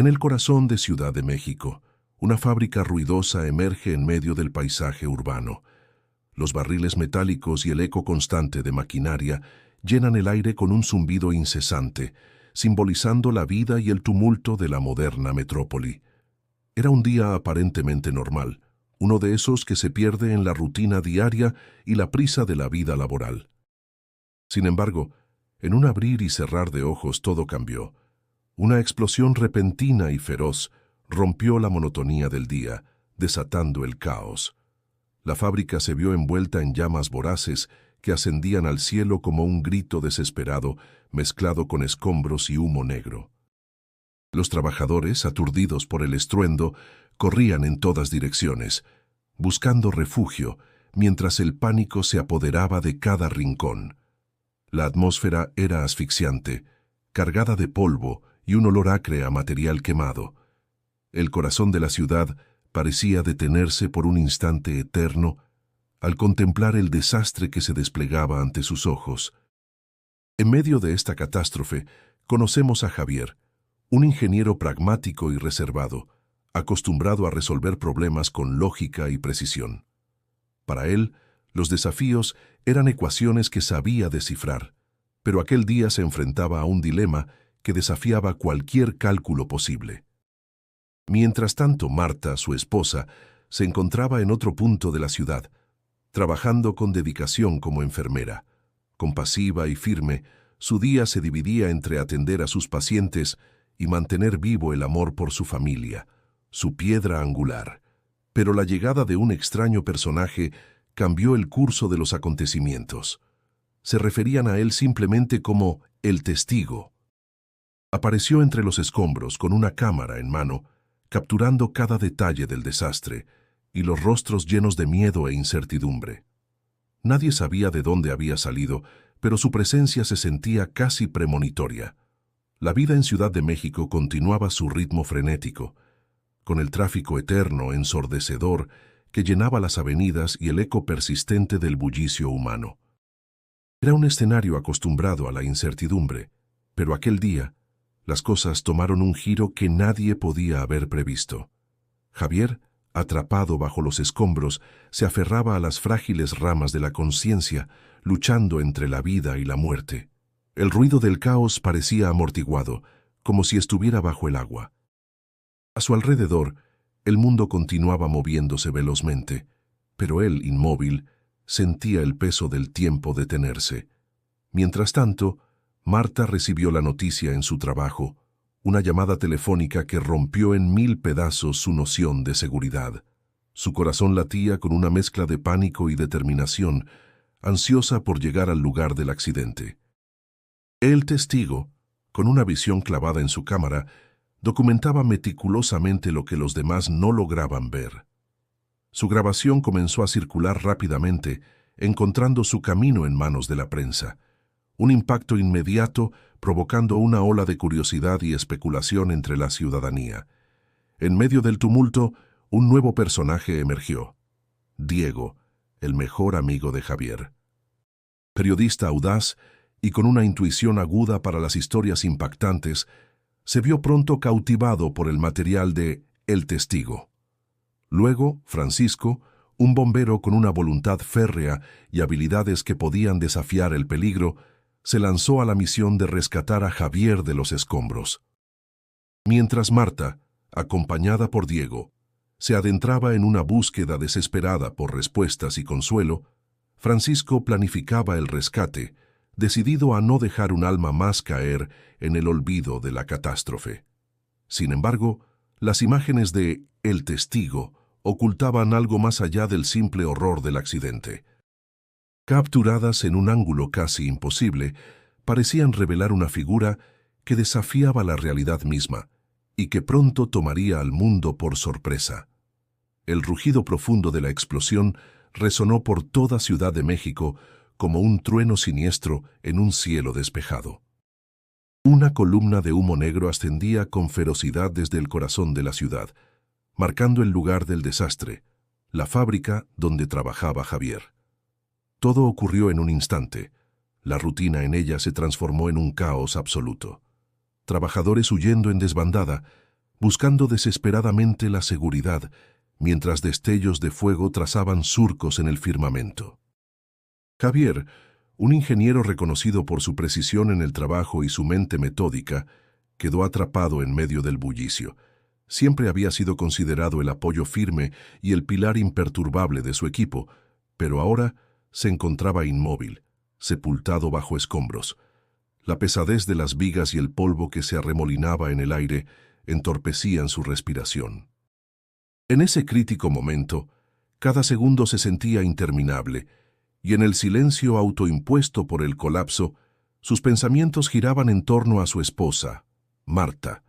En el corazón de Ciudad de México, una fábrica ruidosa emerge en medio del paisaje urbano. Los barriles metálicos y el eco constante de maquinaria llenan el aire con un zumbido incesante, simbolizando la vida y el tumulto de la moderna metrópoli. Era un día aparentemente normal, uno de esos que se pierde en la rutina diaria y la prisa de la vida laboral. Sin embargo, en un abrir y cerrar de ojos todo cambió. Una explosión repentina y feroz rompió la monotonía del día, desatando el caos. La fábrica se vio envuelta en llamas voraces que ascendían al cielo como un grito desesperado mezclado con escombros y humo negro. Los trabajadores, aturdidos por el estruendo, corrían en todas direcciones, buscando refugio, mientras el pánico se apoderaba de cada rincón. La atmósfera era asfixiante, cargada de polvo y un olor acre a material quemado. El corazón de la ciudad parecía detenerse por un instante eterno al contemplar el desastre que se desplegaba ante sus ojos. En medio de esta catástrofe, conocemos a Javier, un ingeniero pragmático y reservado, acostumbrado a resolver problemas con lógica y precisión. Para él, los desafíos eran ecuaciones que sabía descifrar, pero aquel día se enfrentaba a un dilema que desafiaba cualquier cálculo posible. Mientras tanto, Marta, su esposa, se encontraba en otro punto de la ciudad, trabajando con dedicación como enfermera. Compasiva y firme, su día se dividía entre atender a sus pacientes y mantener vivo el amor por su familia, su piedra angular. Pero la llegada de un extraño personaje cambió el curso de los acontecimientos. Se referían a él simplemente como el testigo. Apareció entre los escombros con una cámara en mano, capturando cada detalle del desastre, y los rostros llenos de miedo e incertidumbre. Nadie sabía de dónde había salido, pero su presencia se sentía casi premonitoria. La vida en Ciudad de México continuaba su ritmo frenético, con el tráfico eterno, ensordecedor, que llenaba las avenidas y el eco persistente del bullicio humano. Era un escenario acostumbrado a la incertidumbre, pero aquel día, las cosas tomaron un giro que nadie podía haber previsto. Javier, atrapado bajo los escombros, se aferraba a las frágiles ramas de la conciencia, luchando entre la vida y la muerte. El ruido del caos parecía amortiguado, como si estuviera bajo el agua. A su alrededor, el mundo continuaba moviéndose velozmente, pero él, inmóvil, sentía el peso del tiempo detenerse. Mientras tanto, Marta recibió la noticia en su trabajo, una llamada telefónica que rompió en 1000 pedazos su noción de seguridad. Su corazón latía con una mezcla de pánico y determinación, ansiosa por llegar al lugar del accidente. El testigo, con una visión clavada en su cámara, documentaba meticulosamente lo que los demás no lograban ver. Su grabación comenzó a circular rápidamente, encontrando su camino en manos de la prensa. Un impacto inmediato provocando una ola de curiosidad y especulación entre la ciudadanía. En medio del tumulto, un nuevo personaje emergió. Diego, el mejor amigo de Javier. Periodista audaz y con una intuición aguda para las historias impactantes, se vio pronto cautivado por el material de El Testigo. Luego, Francisco, un bombero con una voluntad férrea y habilidades que podían desafiar el peligro, se lanzó a la misión de rescatar a Javier de los escombros. Mientras Marta, acompañada por Diego, se adentraba en una búsqueda desesperada por respuestas y consuelo, Francisco planificaba el rescate, decidido a no dejar un alma más caer en el olvido de la catástrofe. Sin embargo, las imágenes de El Testigo ocultaban algo más allá del simple horror del accidente. Capturadas en un ángulo casi imposible, parecían revelar una figura que desafiaba la realidad misma y que pronto tomaría al mundo por sorpresa. El rugido profundo de la explosión resonó por toda Ciudad de México como un trueno siniestro en un cielo despejado. Una columna de humo negro ascendía con ferocidad desde el corazón de la ciudad, marcando el lugar del desastre, la fábrica donde trabajaba Javier. Todo ocurrió en un instante. La rutina en ella se transformó en un caos absoluto. Trabajadores huyendo en desbandada, buscando desesperadamente la seguridad, mientras destellos de fuego trazaban surcos en el firmamento. Javier, un ingeniero reconocido por su precisión en el trabajo y su mente metódica, quedó atrapado en medio del bullicio. Siempre había sido considerado el apoyo firme y el pilar imperturbable de su equipo, pero ahora se encontraba inmóvil, sepultado bajo escombros. La pesadez de las vigas y el polvo que se arremolinaba en el aire entorpecían su respiración. En ese crítico momento, cada segundo se sentía interminable, y en el silencio autoimpuesto por el colapso, sus pensamientos giraban en torno a su esposa, Marta.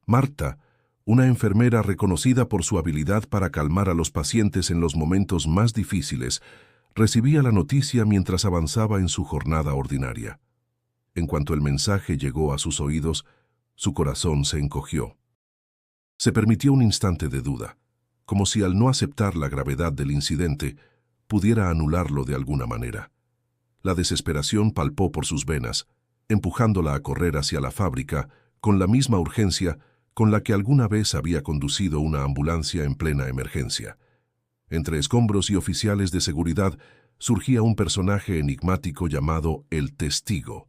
Marta, una enfermera reconocida por su habilidad para calmar a los pacientes en los momentos más difíciles, recibía la noticia mientras avanzaba en su jornada ordinaria. En cuanto el mensaje llegó a sus oídos, su corazón se encogió. Se permitió un instante de duda, como si al no aceptar la gravedad del incidente, pudiera anularlo de alguna manera. La desesperación palpó por sus venas, empujándola a correr hacia la fábrica con la misma urgencia con la que alguna vez había conducido una ambulancia en plena emergencia. Entre escombros y oficiales de seguridad surgía un personaje enigmático llamado el Testigo.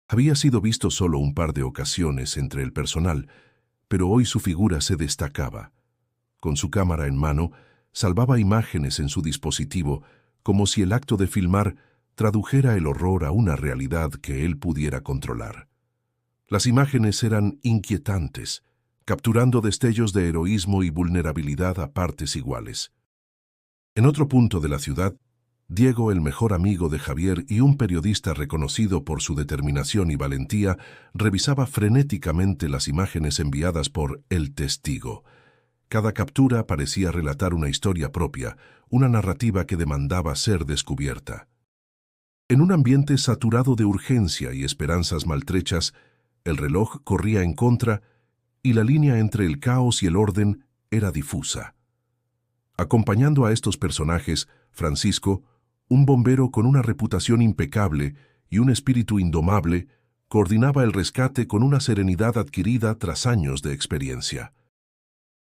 Había sido visto solo un par de ocasiones entre el personal, pero hoy su figura se destacaba. Con su cámara en mano, salvaba imágenes en su dispositivo, como si el acto de filmar tradujera el horror a una realidad que él pudiera controlar. Las imágenes eran inquietantes, capturando destellos de heroísmo y vulnerabilidad a partes iguales. En otro punto de la ciudad, Diego, el mejor amigo de Javier y un periodista reconocido por su determinación y valentía, revisaba frenéticamente las imágenes enviadas por el Testigo. Cada captura parecía relatar una historia propia, una narrativa que demandaba ser descubierta. En un ambiente saturado de urgencia y esperanzas maltrechas, el reloj corría en contra y la línea entre el caos y el orden era difusa. Acompañando a estos personajes, Francisco, un bombero con una reputación impecable y un espíritu indomable, coordinaba el rescate con una serenidad adquirida tras años de experiencia.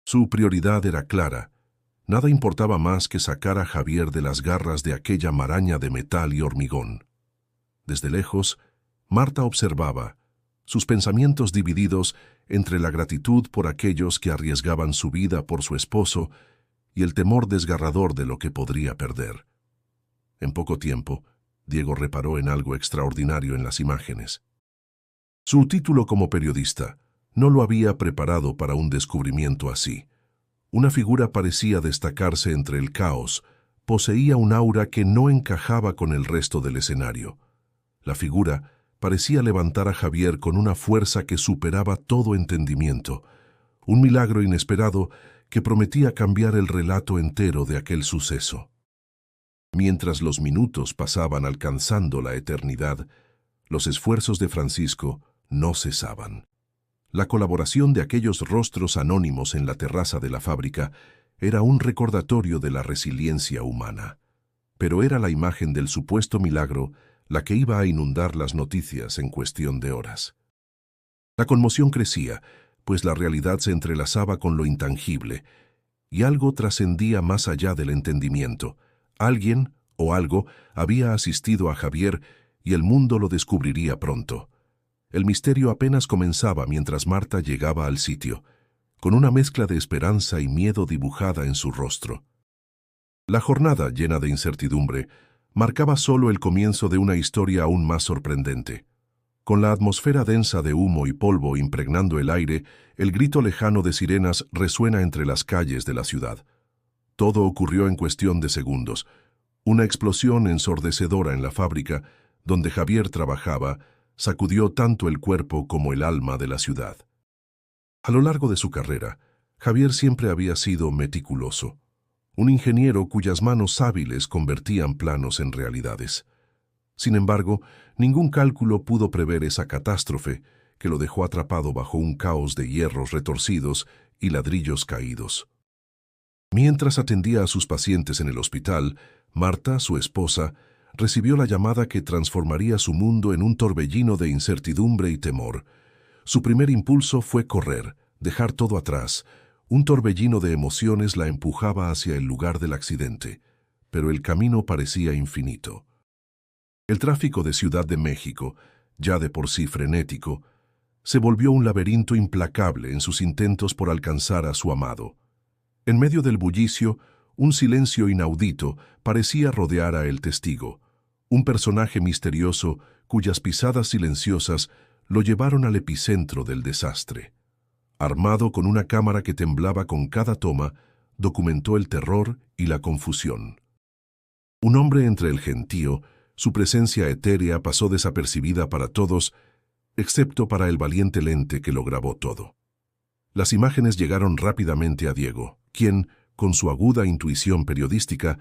Su prioridad era clara. Nada importaba más que sacar a Javier de las garras de aquella maraña de metal y hormigón. Desde lejos, Marta observaba, sus pensamientos divididos entre la gratitud por aquellos que arriesgaban su vida por su esposo y el temor desgarrador de lo que podría perder. En poco tiempo, Diego reparó en algo extraordinario en las imágenes. Su título como periodista no lo había preparado para un descubrimiento así. Una figura parecía destacarse entre el caos, poseía un aura que no encajaba con el resto del escenario. La figura parecía levantar a Javier con una fuerza que superaba todo entendimiento, un milagro inesperado que prometía cambiar el relato entero de aquel suceso. Mientras los minutos pasaban alcanzando la eternidad, los esfuerzos de Francisco no cesaban. La colaboración de aquellos rostros anónimos en la terraza de la fábrica era un recordatorio de la resiliencia humana. Pero era la imagen del supuesto milagro la que iba a inundar las noticias en cuestión de horas. La conmoción crecía, pues la realidad se entrelazaba con lo intangible, y algo trascendía más allá del entendimiento. Alguien o algo había asistido a Javier y el mundo lo descubriría pronto. El misterio apenas comenzaba mientras Marta llegaba al sitio, con una mezcla de esperanza y miedo dibujada en su rostro. La jornada, llena de incertidumbre, marcaba solo el comienzo de una historia aún más sorprendente. Con la atmósfera densa de humo y polvo impregnando el aire, el grito lejano de sirenas resuena entre las calles de la ciudad. Todo ocurrió en cuestión de segundos. Una explosión ensordecedora en la fábrica, donde Javier trabajaba, sacudió tanto el cuerpo como el alma de la ciudad. A lo largo de su carrera, Javier siempre había sido meticuloso, un ingeniero cuyas manos hábiles convertían planos en realidades. Sin embargo, ningún cálculo pudo prever esa catástrofe que lo dejó atrapado bajo un caos de hierros retorcidos y ladrillos caídos. Mientras atendía a sus pacientes en el hospital, Marta, su esposa, recibió la llamada que transformaría su mundo en un torbellino de incertidumbre y temor. Su primer impulso fue correr, dejar todo atrás. Un torbellino de emociones la empujaba hacia el lugar del accidente, pero el camino parecía infinito. El tráfico de Ciudad de México, ya de por sí frenético, se volvió un laberinto implacable en sus intentos por alcanzar a su amado. En medio del bullicio, un silencio inaudito parecía rodear a el testigo, un personaje misterioso cuyas pisadas silenciosas lo llevaron al epicentro del desastre. Armado con una cámara que temblaba con cada toma, documentó el terror y la confusión. Un hombre entre el gentío, su presencia etérea pasó desapercibida para todos, excepto para el valiente lente que lo grabó todo. Las imágenes llegaron rápidamente a Diego, quien, con su aguda intuición periodística,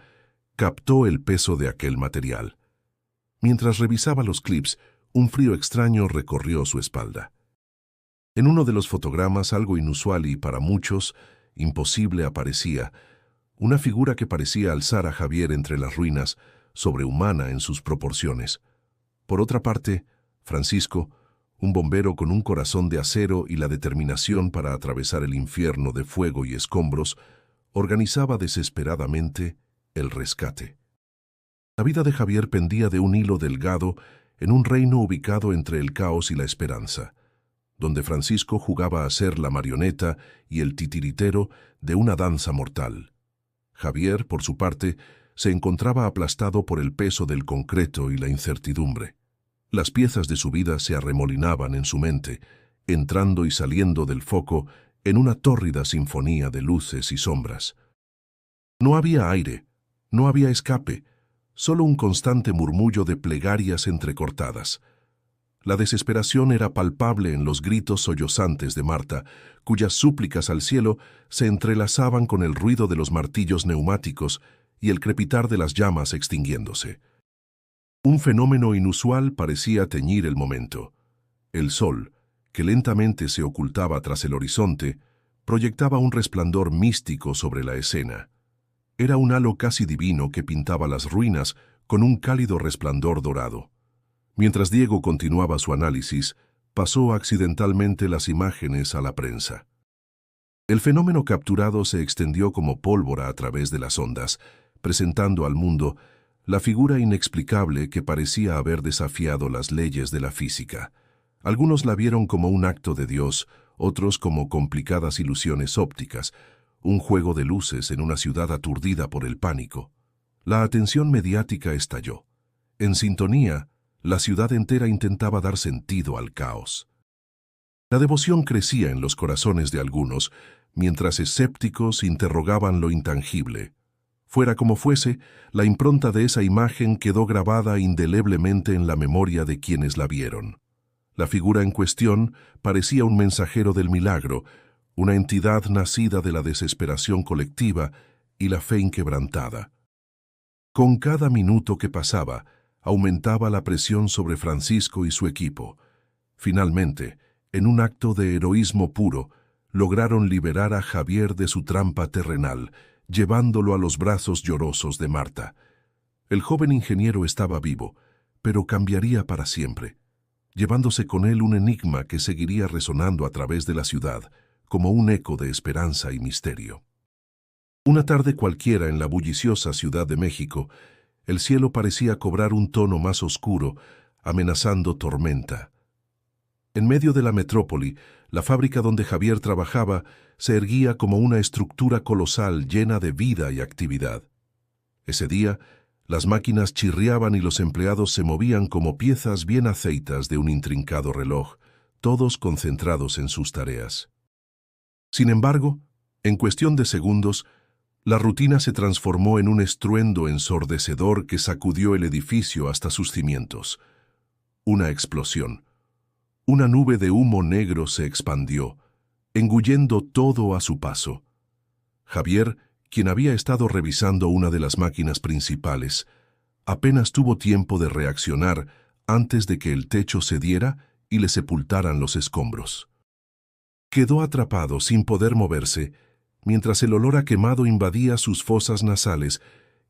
captó el peso de aquel material. Mientras revisaba los clips, un frío extraño recorrió su espalda. En uno de los fotogramas, algo inusual y para muchos imposible aparecía, una figura que parecía alzar a Javier entre las ruinas, sobrehumana en sus proporciones. Por otra parte, Francisco, un bombero con un corazón de acero y la determinación para atravesar el infierno de fuego y escombros, organizaba desesperadamente el rescate. La vida de Javier pendía de un hilo delgado en un reino ubicado entre el caos y la esperanza, donde Francisco jugaba a ser la marioneta y el titiritero de una danza mortal. Javier, por su parte, se encontraba aplastado por el peso del concreto y la incertidumbre. Las piezas de su vida se arremolinaban en su mente, entrando y saliendo del foco en una tórrida sinfonía de luces y sombras. No había aire, no había escape, solo un constante murmullo de plegarias entrecortadas. La desesperación era palpable en los gritos sollozantes de Marta, cuyas súplicas al cielo se entrelazaban con el ruido de los martillos neumáticos y el crepitar de las llamas extinguiéndose. Un fenómeno inusual parecía teñir el momento. El sol, que lentamente se ocultaba tras el horizonte, proyectaba un resplandor místico sobre la escena. Era un halo casi divino que pintaba las ruinas con un cálido resplandor dorado. Mientras Diego continuaba su análisis, pasó accidentalmente las imágenes a la prensa. El fenómeno capturado se extendió como pólvora a través de las ondas, presentando al mundo la figura inexplicable que parecía haber desafiado las leyes de la física. Algunos la vieron como un acto de Dios, otros como complicadas ilusiones ópticas, un juego de luces en una ciudad aturdida por el pánico. La atención mediática estalló. En sintonía, la ciudad entera intentaba dar sentido al caos. La devoción crecía en los corazones de algunos, mientras escépticos interrogaban lo intangible. Fuera como fuese, la impronta de esa imagen quedó grabada indeleblemente en la memoria de quienes la vieron. La figura en cuestión parecía un mensajero del milagro, una entidad nacida de la desesperación colectiva y la fe inquebrantada. Con cada minuto que pasaba, aumentaba la presión sobre Francisco y su equipo. Finalmente, en un acto de heroísmo puro, lograron liberar a Javier de su trampa terrenal, llevándolo a los brazos llorosos de Marta. El joven ingeniero estaba vivo, pero cambiaría para siempre, llevándose con él un enigma que seguiría resonando a través de la ciudad, como un eco de esperanza y misterio. Una tarde cualquiera en la bulliciosa Ciudad de México, el cielo parecía cobrar un tono más oscuro, amenazando tormenta. En medio de la metrópoli, la fábrica donde Javier trabajaba se erguía como una estructura colosal llena de vida y actividad. Ese día, las máquinas chirriaban y los empleados se movían como piezas bien aceitas de un intrincado reloj, todos concentrados en sus tareas. Sin embargo, en cuestión de segundos, la rutina se transformó en un estruendo ensordecedor que sacudió el edificio hasta sus cimientos. Una explosión. Una nube de humo negro se expandió, engullendo todo a su paso. Javier, quien había estado revisando una de las máquinas principales, apenas tuvo tiempo de reaccionar antes de que el techo cediera y le sepultaran los escombros. Quedó atrapado sin poder moverse, mientras el olor a quemado invadía sus fosas nasales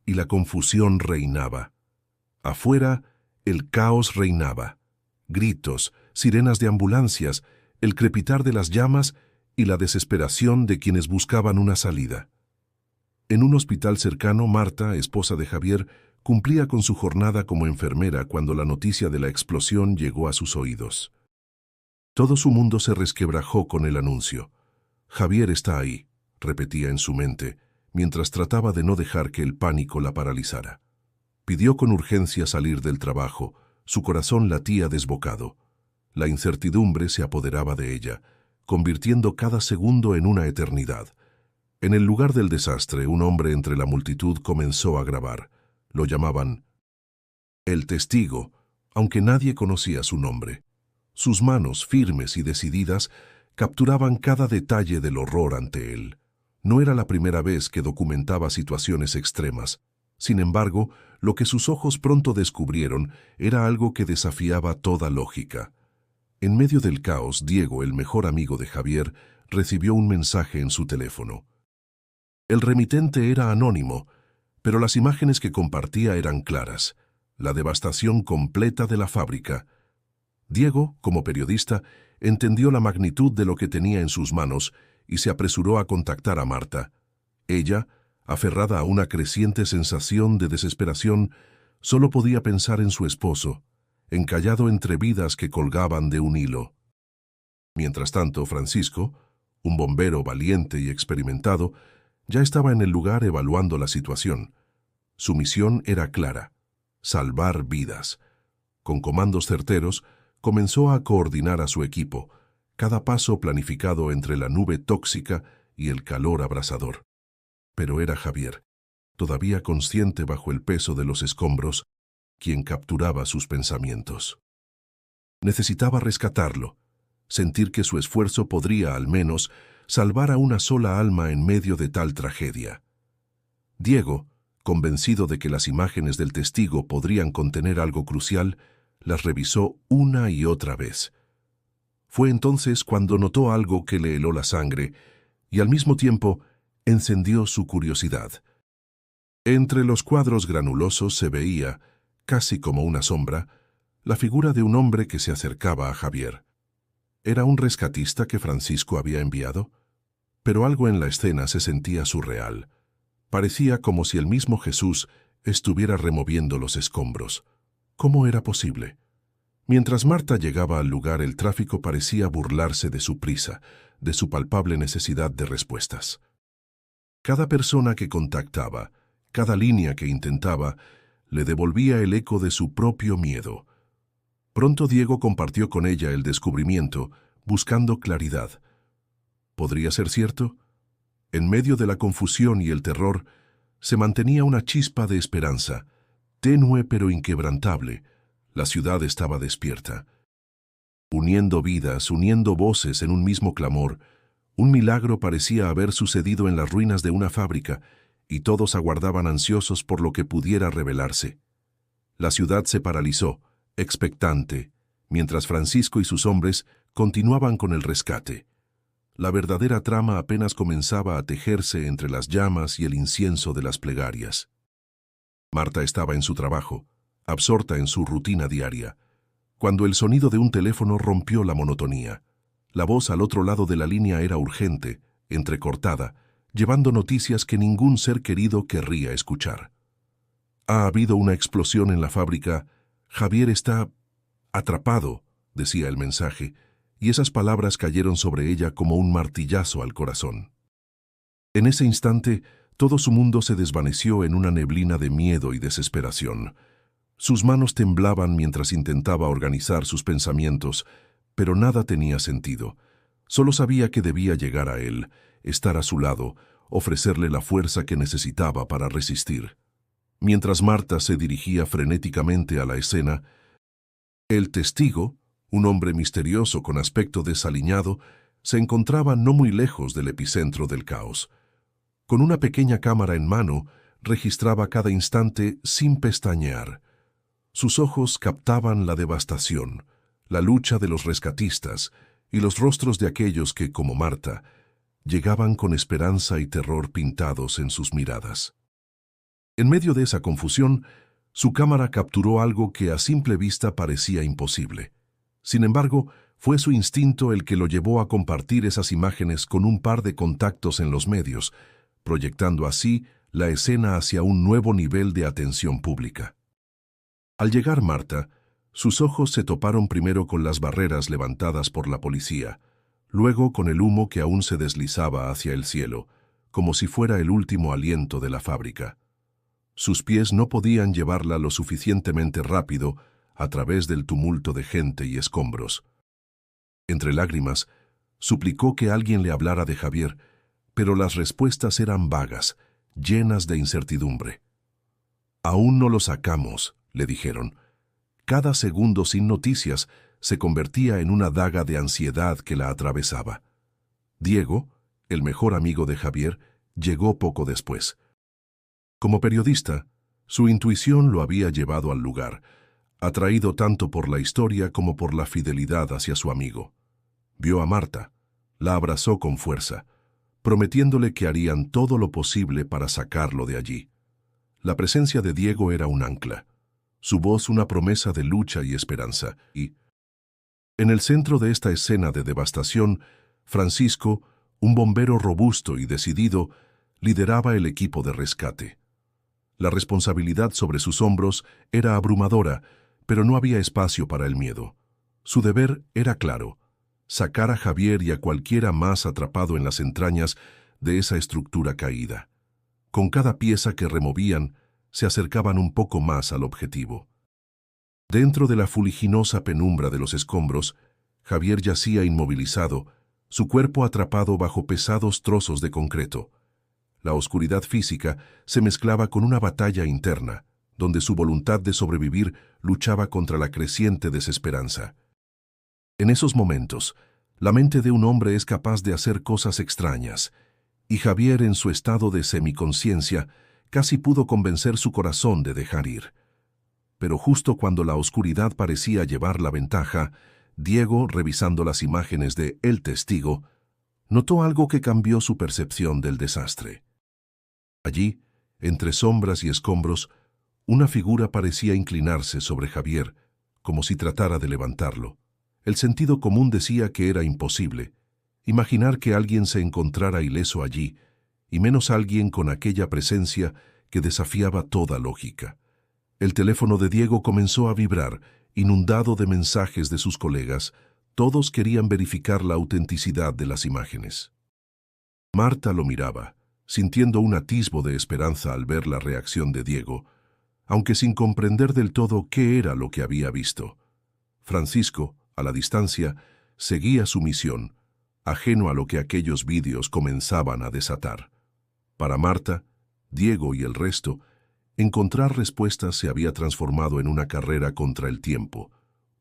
y la confusión reinaba. Afuera, el caos reinaba. Gritos, sirenas de ambulancias, el crepitar de las llamas y la desesperación de quienes buscaban una salida. En un hospital cercano, Marta, esposa de Javier, cumplía con su jornada como enfermera cuando la noticia de la explosión llegó a sus oídos. Todo su mundo se resquebrajó con el anuncio. «Javier está ahí», repetía en su mente, mientras trataba de no dejar que el pánico la paralizara. Pidió con urgencia salir del trabajo, su corazón latía desbocado. La incertidumbre se apoderaba de ella, convirtiendo cada segundo en una eternidad. En el lugar del desastre, un hombre entre la multitud comenzó a grabar. Lo llamaban el testigo, aunque nadie conocía su nombre. Sus manos, firmes y decididas, capturaban cada detalle del horror ante él. No era la primera vez que documentaba situaciones extremas. Sin embargo, lo que sus ojos pronto descubrieron era algo que desafiaba toda lógica. En medio del caos, Diego, el mejor amigo de Javier, recibió un mensaje en su teléfono. El remitente era anónimo, pero las imágenes que compartía eran claras: la devastación completa de la fábrica. Diego, como periodista, entendió la magnitud de lo que tenía en sus manos y se apresuró a contactar a Marta. Ella, aferrada a una creciente sensación de desesperación, solo podía pensar en su esposo, encallado entre vidas que colgaban de un hilo. Mientras tanto, Francisco, un bombero valiente y experimentado, ya estaba en el lugar evaluando la situación. Su misión era clara: salvar vidas. Con comandos certeros, comenzó a coordinar a su equipo, cada paso planificado entre la nube tóxica y el calor abrasador. Pero era Javier, todavía consciente bajo el peso de los escombros, quien capturaba sus pensamientos. Necesitaba rescatarlo, sentir que su esfuerzo podría, al menos, salvar a una sola alma en medio de tal tragedia. Diego, convencido de que las imágenes del testigo podrían contener algo crucial, las revisó una y otra vez. Fue entonces cuando notó algo que le heló la sangre y al mismo tiempo encendió su curiosidad. Entre los cuadros granulosos se veía, casi como una sombra, la figura de un hombre que se acercaba a Javier. ¿Era un rescatista que Francisco había enviado? Pero algo en la escena se sentía surreal. Parecía como si el mismo Jesús estuviera removiendo los escombros. ¿Cómo era posible? Mientras Marta llegaba al lugar, el tráfico parecía burlarse de su prisa, de su palpable necesidad de respuestas. Cada persona que contactaba, cada línea que intentaba, le devolvía el eco de su propio miedo. Pronto Diego compartió con ella el descubrimiento, buscando claridad. ¿Podría ser cierto? En medio de la confusión y el terror, se mantenía una chispa de esperanza, tenue pero inquebrantable. La ciudad estaba despierta. Uniendo vidas, uniendo voces en un mismo clamor, un milagro parecía haber sucedido en las ruinas de una fábrica, y todos aguardaban ansiosos por lo que pudiera revelarse. La ciudad se paralizó, expectante, mientras Francisco y sus hombres continuaban con el rescate. La verdadera trama apenas comenzaba a tejerse entre las llamas y el incienso de las plegarias. Marta estaba en su trabajo, absorta en su rutina diaria, cuando el sonido de un teléfono rompió la monotonía. La voz al otro lado de la línea era urgente, entrecortada, llevando noticias que ningún ser querido querría escuchar. «Ha habido una explosión en la fábrica. Javier está atrapado», decía el mensaje, y esas palabras cayeron sobre ella como un martillazo al corazón. En ese instante, todo su mundo se desvaneció en una neblina de miedo y desesperación. Sus manos temblaban mientras intentaba organizar sus pensamientos, pero nada tenía sentido. Solo sabía que debía llegar a él, estar a su lado, ofrecerle la fuerza que necesitaba para resistir. Mientras Marta se dirigía frenéticamente a la escena, el testigo, un hombre misterioso con aspecto desaliñado, se encontraba no muy lejos del epicentro del caos. Con una pequeña cámara en mano, registraba cada instante sin pestañear. Sus ojos captaban la devastación, la lucha de los rescatistas y los rostros de aquellos que, como Marta, llegaban con esperanza y terror pintados en sus miradas. En medio de esa confusión, su cámara capturó algo que a simple vista parecía imposible. Sin embargo, Fue su instinto el que lo llevó a compartir esas imágenes con un par de contactos en los medios, proyectando así la escena hacia un nuevo nivel de atención pública. Al llegar Marta, sus ojos se toparon primero con las barreras levantadas por la policía, luego con el humo que aún se deslizaba hacia el cielo, como si fuera el último aliento de la fábrica. Sus pies no podían llevarla lo suficientemente rápido a través del tumulto de gente y escombros. Entre lágrimas, suplicó que alguien le hablara de Javier, pero las respuestas eran vagas, llenas de incertidumbre. «Aún no lo sacamos», le dijeron. Cada segundo sin noticias se convertía en una daga de ansiedad que la atravesaba. Diego, el mejor amigo de Javier, llegó poco después. Como periodista, su intuición lo había llevado al lugar, atraído tanto por la historia como por la fidelidad hacia su amigo. Vio a Marta, la abrazó con fuerza, prometiéndole que harían todo lo posible para sacarlo de allí. La presencia de Diego era un ancla, su voz una promesa de lucha y esperanza, y en el centro de esta escena de devastación, Francisco, un bombero robusto y decidido, lideraba el equipo de rescate. La responsabilidad sobre sus hombros era abrumadora, pero no había espacio para el miedo. Su deber era claro: sacar a Javier y a cualquiera más atrapado en las entrañas de esa estructura caída. Con cada pieza que removían, se acercaban un poco más al objetivo. Dentro de la fuliginosa penumbra de los escombros, Javier yacía inmovilizado, su cuerpo atrapado bajo pesados trozos de concreto. La oscuridad física se mezclaba con una batalla interna, donde su voluntad de sobrevivir luchaba contra la creciente desesperanza. En esos momentos, la mente de un hombre es capaz de hacer cosas extrañas, y Javier, en su estado de semiconciencia, casi pudo convencer su corazón de dejar ir. Pero justo cuando la oscuridad parecía llevar la ventaja, Diego, revisando las imágenes de El Testigo, notó algo que cambió su percepción del desastre. Allí, entre sombras y escombros, una figura parecía inclinarse sobre Javier, como si tratara de levantarlo. El sentido común decía que era imposible imaginar que alguien se encontrara ileso allí, y menos alguien con aquella presencia que desafiaba toda lógica. El teléfono de Diego comenzó a vibrar, inundado de mensajes de sus colegas. Todos querían verificar la autenticidad de las imágenes. Marta lo miraba, sintiendo un atisbo de esperanza al ver la reacción de Diego, aunque sin comprender del todo qué era lo que había visto. Francisco, a la distancia, seguía su misión, ajeno a lo que aquellos vídeos comenzaban a desatar. Para Marta, Diego y el resto, encontrar respuestas se había transformado en una carrera contra el tiempo,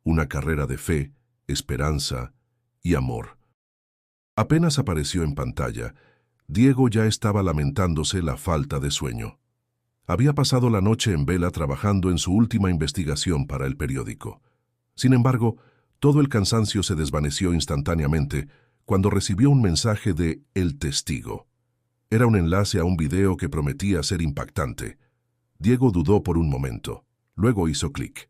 una carrera de fe, esperanza y amor. Apenas apareció en pantalla, Diego ya estaba lamentándose la falta de sueño. Había pasado la noche en vela trabajando en su última investigación para el periódico. Sin embargo, todo el cansancio se desvaneció instantáneamente cuando recibió un mensaje de El Testigo. Era un enlace a un video que prometía ser impactante. Diego dudó por un momento, luego hizo clic.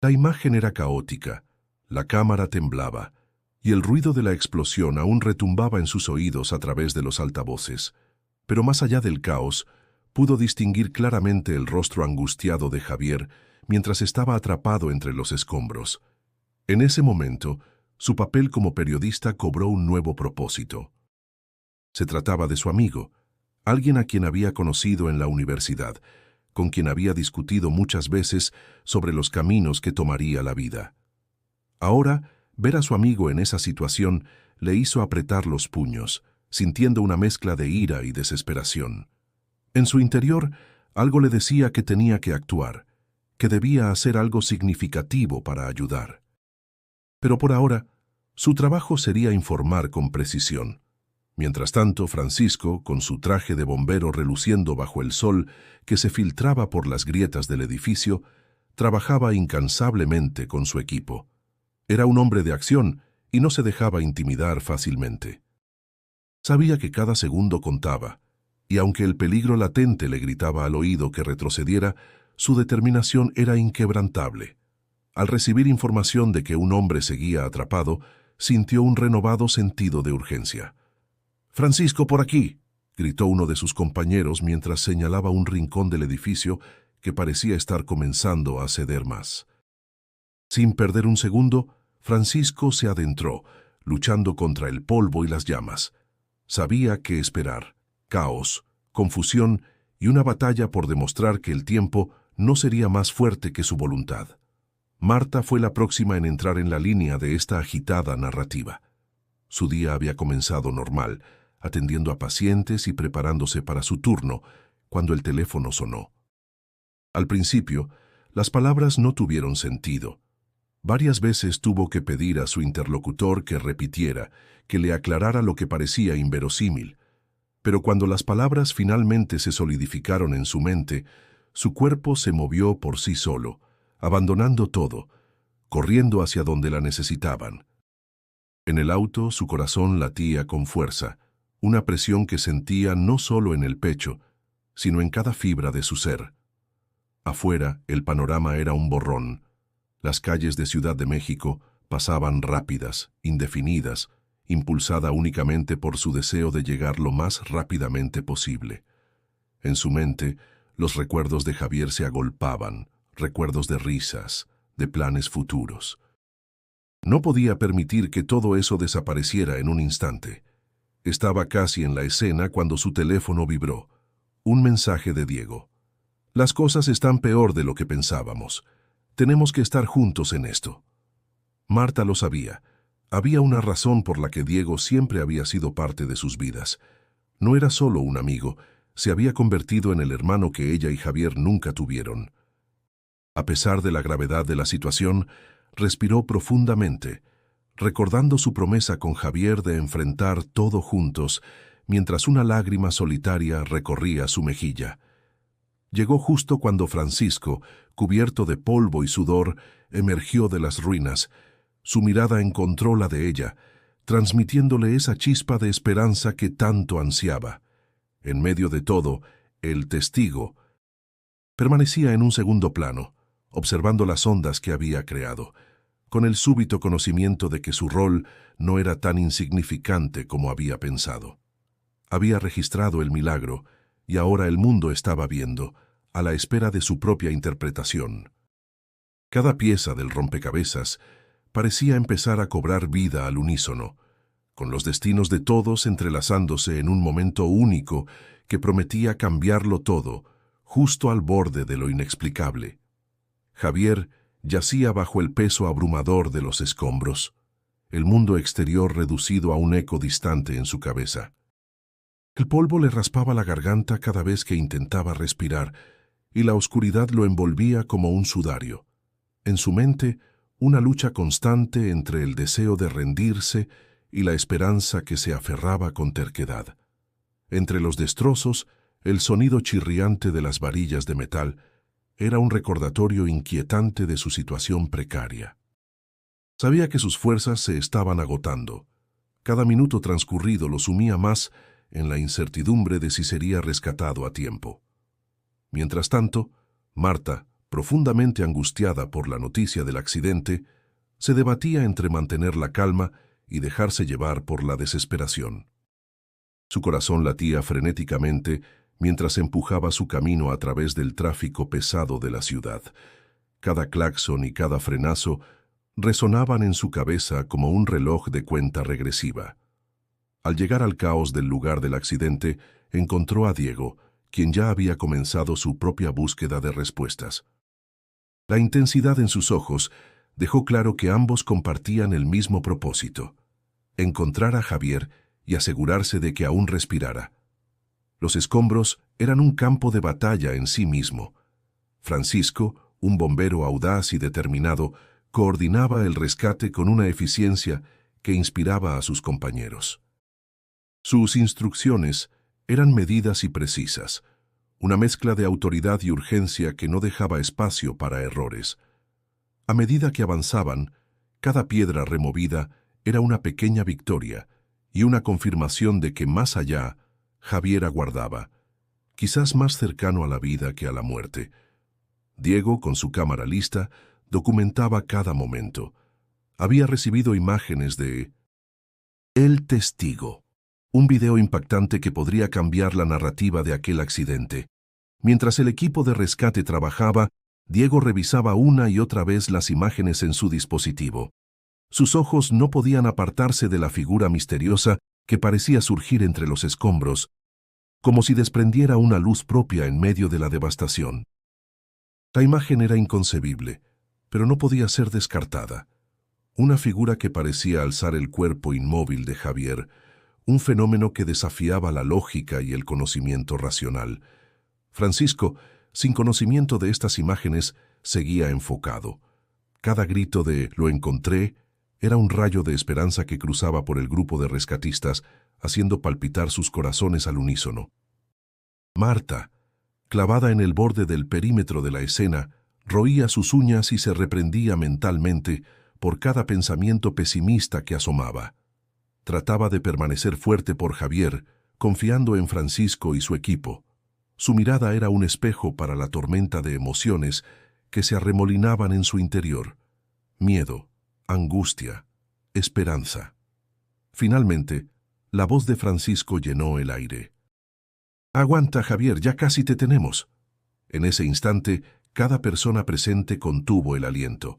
La imagen era caótica, la cámara temblaba, y el ruido de la explosión aún retumbaba en sus oídos a través de los altavoces. Pero más allá del caos, pudo distinguir claramente el rostro angustiado de Javier mientras estaba atrapado entre los escombros. En ese momento, su papel como periodista cobró un nuevo propósito. Se trataba de su amigo, alguien a quien había conocido en la universidad, con quien había discutido muchas veces sobre los caminos que tomaría la vida. Ahora, ver a su amigo en esa situación le hizo apretar los puños, sintiendo una mezcla de ira y desesperación. En su interior, algo le decía que tenía que actuar, que debía hacer algo significativo para ayudar. Pero por ahora, su trabajo sería informar con precisión. Mientras tanto, Francisco, con su traje de bombero reluciendo bajo el sol que se filtraba por las grietas del edificio, trabajaba incansablemente con su equipo. Era un hombre de acción y no se dejaba intimidar fácilmente. Sabía que cada segundo contaba, y aunque el peligro latente le gritaba al oído que retrocediera, su determinación era inquebrantable. Al recibir información de que un hombre seguía atrapado, sintió un renovado sentido de urgencia. «Francisco, por aquí», gritó uno de sus compañeros mientras señalaba un rincón del edificio que parecía estar comenzando a ceder más. Sin perder un segundo, Francisco se adentró, luchando contra el polvo y las llamas. Sabía qué esperar: caos, confusión y una batalla por demostrar que el tiempo no sería más fuerte que su voluntad. Marta fue la próxima en entrar en la línea de esta agitada narrativa. Su día había comenzado normal, atendiendo a pacientes y preparándose para su turno, cuando el teléfono sonó. Al principio, las palabras no tuvieron sentido. Varias veces tuvo que pedir a su interlocutor que repitiera, que le aclarara lo que parecía inverosímil. Pero cuando las palabras finalmente se solidificaron en su mente, su cuerpo se movió por sí solo, abandonando todo, corriendo hacia donde la necesitaban. En el auto, su corazón latía con fuerza, una presión que sentía no solo en el pecho, sino en cada fibra de su ser. Afuera, el panorama era un borrón. Las calles de Ciudad de México pasaban rápidas, indefinidas, impulsada únicamente por su deseo de llegar lo más rápidamente posible. En su mente, los recuerdos de Javier se agolpaban, recuerdos de risas, de planes futuros. No podía permitir que todo eso desapareciera en un instante. Estaba casi en la escena cuando su teléfono vibró. Un mensaje de Diego. «Las cosas están peor de lo que pensábamos. Tenemos que estar juntos en esto». Marta lo sabía. Había una razón por la que Diego siempre había sido parte de sus vidas. No era solo un amigo, se había convertido en el hermano que ella y Javier nunca tuvieron. A pesar de la gravedad de la situación, respiró profundamente, recordando su promesa con Javier de enfrentar todo juntos, mientras una lágrima solitaria recorría su mejilla. Llegó justo cuando Francisco, cubierto de polvo y sudor, emergió de las ruinas. Su mirada encontró la de ella, transmitiéndole esa chispa de esperanza que tanto ansiaba. En medio de todo, el testigo permanecía en un segundo plano, observando las ondas que había creado, con el súbito conocimiento de que su rol no era tan insignificante como había pensado. Había registrado el milagro, y ahora el mundo estaba viendo, a la espera de su propia interpretación. Cada pieza del rompecabezas parecía empezar a cobrar vida al unísono, con los destinos de todos entrelazándose en un momento único que prometía cambiarlo todo, justo al borde de lo inexplicable. Javier yacía bajo el peso abrumador de los escombros, el mundo exterior reducido a un eco distante en su cabeza. El polvo le raspaba la garganta cada vez que intentaba respirar, y la oscuridad lo envolvía como un sudario. En su mente, una lucha constante entre el deseo de rendirse y la esperanza que se aferraba con terquedad. Entre los destrozos, el sonido chirriante de las varillas de metal era un recordatorio inquietante de su situación precaria. Sabía que sus fuerzas se estaban agotando. Cada minuto transcurrido lo sumía más en la incertidumbre de si sería rescatado a tiempo. Mientras tanto, Marta, profundamente angustiada por la noticia del accidente, se debatía entre mantener la calma y dejarse llevar por la desesperación. Su corazón latía frenéticamente mientras empujaba su camino a través del tráfico pesado de la ciudad. Cada claxon y cada frenazo resonaban en su cabeza como un reloj de cuenta regresiva. Al llegar al caos del lugar del accidente, encontró a Diego, quien ya había comenzado su propia búsqueda de respuestas. La intensidad en sus ojos dejó claro que ambos compartían el mismo propósito: encontrar a Javier y asegurarse de que aún respirara. Los escombros eran un campo de batalla en sí mismo. Francisco, un bombero audaz y determinado, coordinaba el rescate con una eficiencia que inspiraba a sus compañeros. Sus instrucciones eran medidas y precisas, una mezcla de autoridad y urgencia que no dejaba espacio para errores. A medida que avanzaban, cada piedra removida era una pequeña victoria y una confirmación de que más allá Javier aguardaba, quizás más cercano a la vida que a la muerte. Diego, con su cámara lista, Documentaba cada momento. Había recibido imágenes de El Testigo, un video impactante que podría cambiar la narrativa de aquel accidente. Mientras el equipo de rescate trabajaba, Diego revisaba una y otra vez las imágenes en su dispositivo. Sus ojos no podían apartarse de la figura misteriosa que parecía surgir entre los escombros, como si desprendiera una luz propia en medio de la devastación. La imagen era inconcebible, pero no podía ser descartada. Una figura que parecía alzar el cuerpo inmóvil de Javier, un fenómeno que desafiaba la lógica y el conocimiento racional. Francisco, sin conocimiento de estas imágenes, seguía enfocado. Cada grito de «lo encontré» era un rayo de esperanza que cruzaba por el grupo de rescatistas, haciendo palpitar sus corazones al unísono. Marta, clavada en el borde del perímetro de la escena, roía sus uñas y se reprendía mentalmente por cada pensamiento pesimista que asomaba. Trataba de permanecer fuerte por Javier, confiando en Francisco y su equipo. Su mirada era un espejo para la tormenta de emociones que se arremolinaban en su interior. Miedo, angustia, esperanza. Finalmente, la voz de Francisco llenó el aire. «Aguanta, Javier, ya casi te tenemos». En ese instante, cada persona presente contuvo el aliento.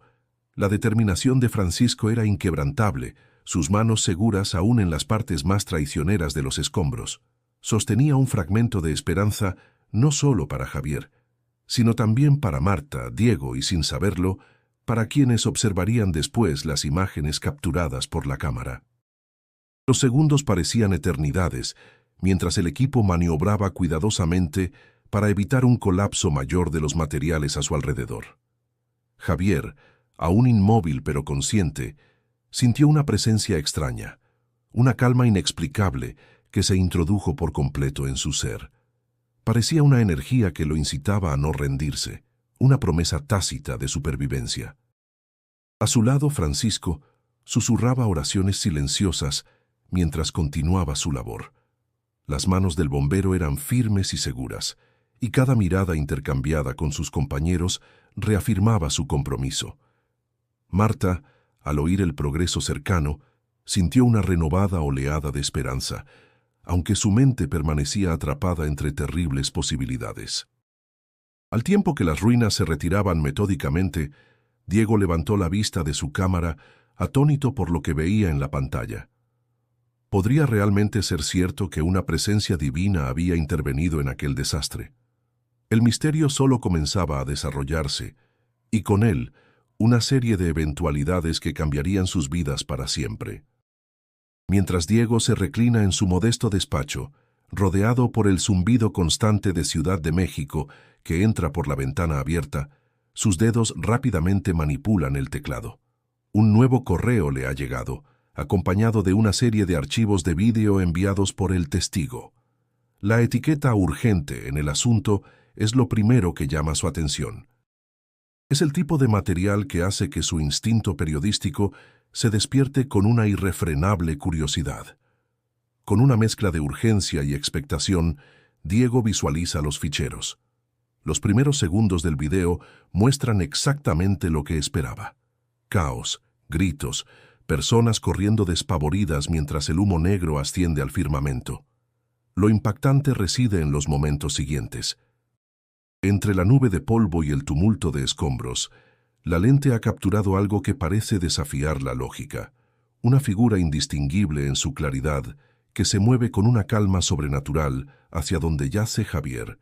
La determinación de Francisco era inquebrantable, sus manos seguras aún en las partes más traicioneras de los escombros. Sostenía un fragmento de esperanza no solo para Javier, sino también para Marta, Diego y, sin saberlo, para quienes observarían después las imágenes capturadas por la cámara. Los segundos parecían eternidades, mientras el equipo maniobraba cuidadosamente para evitar un colapso mayor de los materiales a su alrededor. Javier, aún inmóvil pero consciente, sintió una presencia extraña, una calma inexplicable que se introdujo por completo en su ser. Parecía una energía que lo incitaba a no rendirse, una promesa tácita de supervivencia. A su lado, Francisco susurraba oraciones silenciosas mientras continuaba su labor. Las manos del bombero eran firmes y seguras, y cada mirada intercambiada con sus compañeros reafirmaba su compromiso. Marta, al oír el progreso cercano, sintió una renovada oleada de esperanza, aunque su mente permanecía atrapada entre terribles posibilidades. Al tiempo que las ruinas se retiraban metódicamente, Diego levantó la vista de su cámara, atónito por lo que veía en la pantalla. ¿Podría realmente ser cierto que una presencia divina había intervenido en aquel desastre? El misterio solo comenzaba a desarrollarse, y con él, una serie de eventualidades que cambiarían sus vidas para siempre. Mientras Diego se reclina en su modesto despacho, rodeado por el zumbido constante de Ciudad de México que entra por la ventana abierta, sus dedos rápidamente manipulan el teclado. Un nuevo correo le ha llegado, acompañado de una serie de archivos de vídeo enviados por El Testigo. La etiqueta urgente en el asunto es lo primero que llama su atención. Es el tipo de material que hace que su instinto periodístico se despierte con una irrefrenable curiosidad. Con una mezcla de urgencia y expectación, Diego visualiza los ficheros. Los primeros segundos del video muestran exactamente lo que esperaba. Caos, gritos, personas corriendo despavoridas mientras el humo negro asciende al firmamento. Lo impactante reside en los momentos siguientes. Entre la nube de polvo y el tumulto de escombros, la lente ha capturado algo que parece desafiar la lógica. Una figura indistinguible en su claridad, que se mueve con una calma sobrenatural hacia donde yace Javier.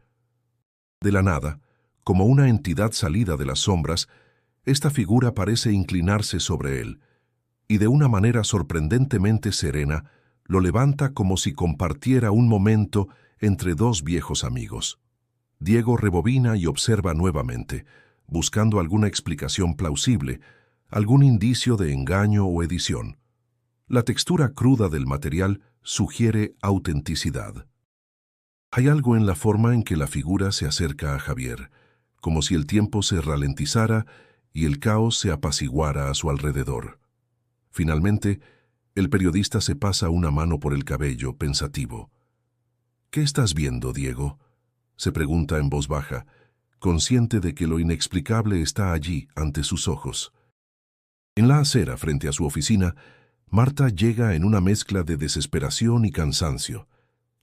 De la nada, como una entidad salida de las sombras, esta figura parece inclinarse sobre él, y de una manera sorprendentemente serena, lo levanta como si compartiera un momento entre dos viejos amigos. Diego rebobina y observa nuevamente, buscando alguna explicación plausible, algún indicio de engaño o edición. La textura cruda del material sugiere autenticidad. Hay algo en la forma en que la figura se acerca a Javier, como si el tiempo se ralentizara y el caos se apaciguara a su alrededor. Finalmente, el periodista se pasa una mano por el cabello, pensativo. «¿Qué estás viendo, Diego?», se pregunta en voz baja, consciente de que lo inexplicable está allí ante sus ojos. En la acera frente a su oficina, Marta llega en una mezcla de desesperación y cansancio.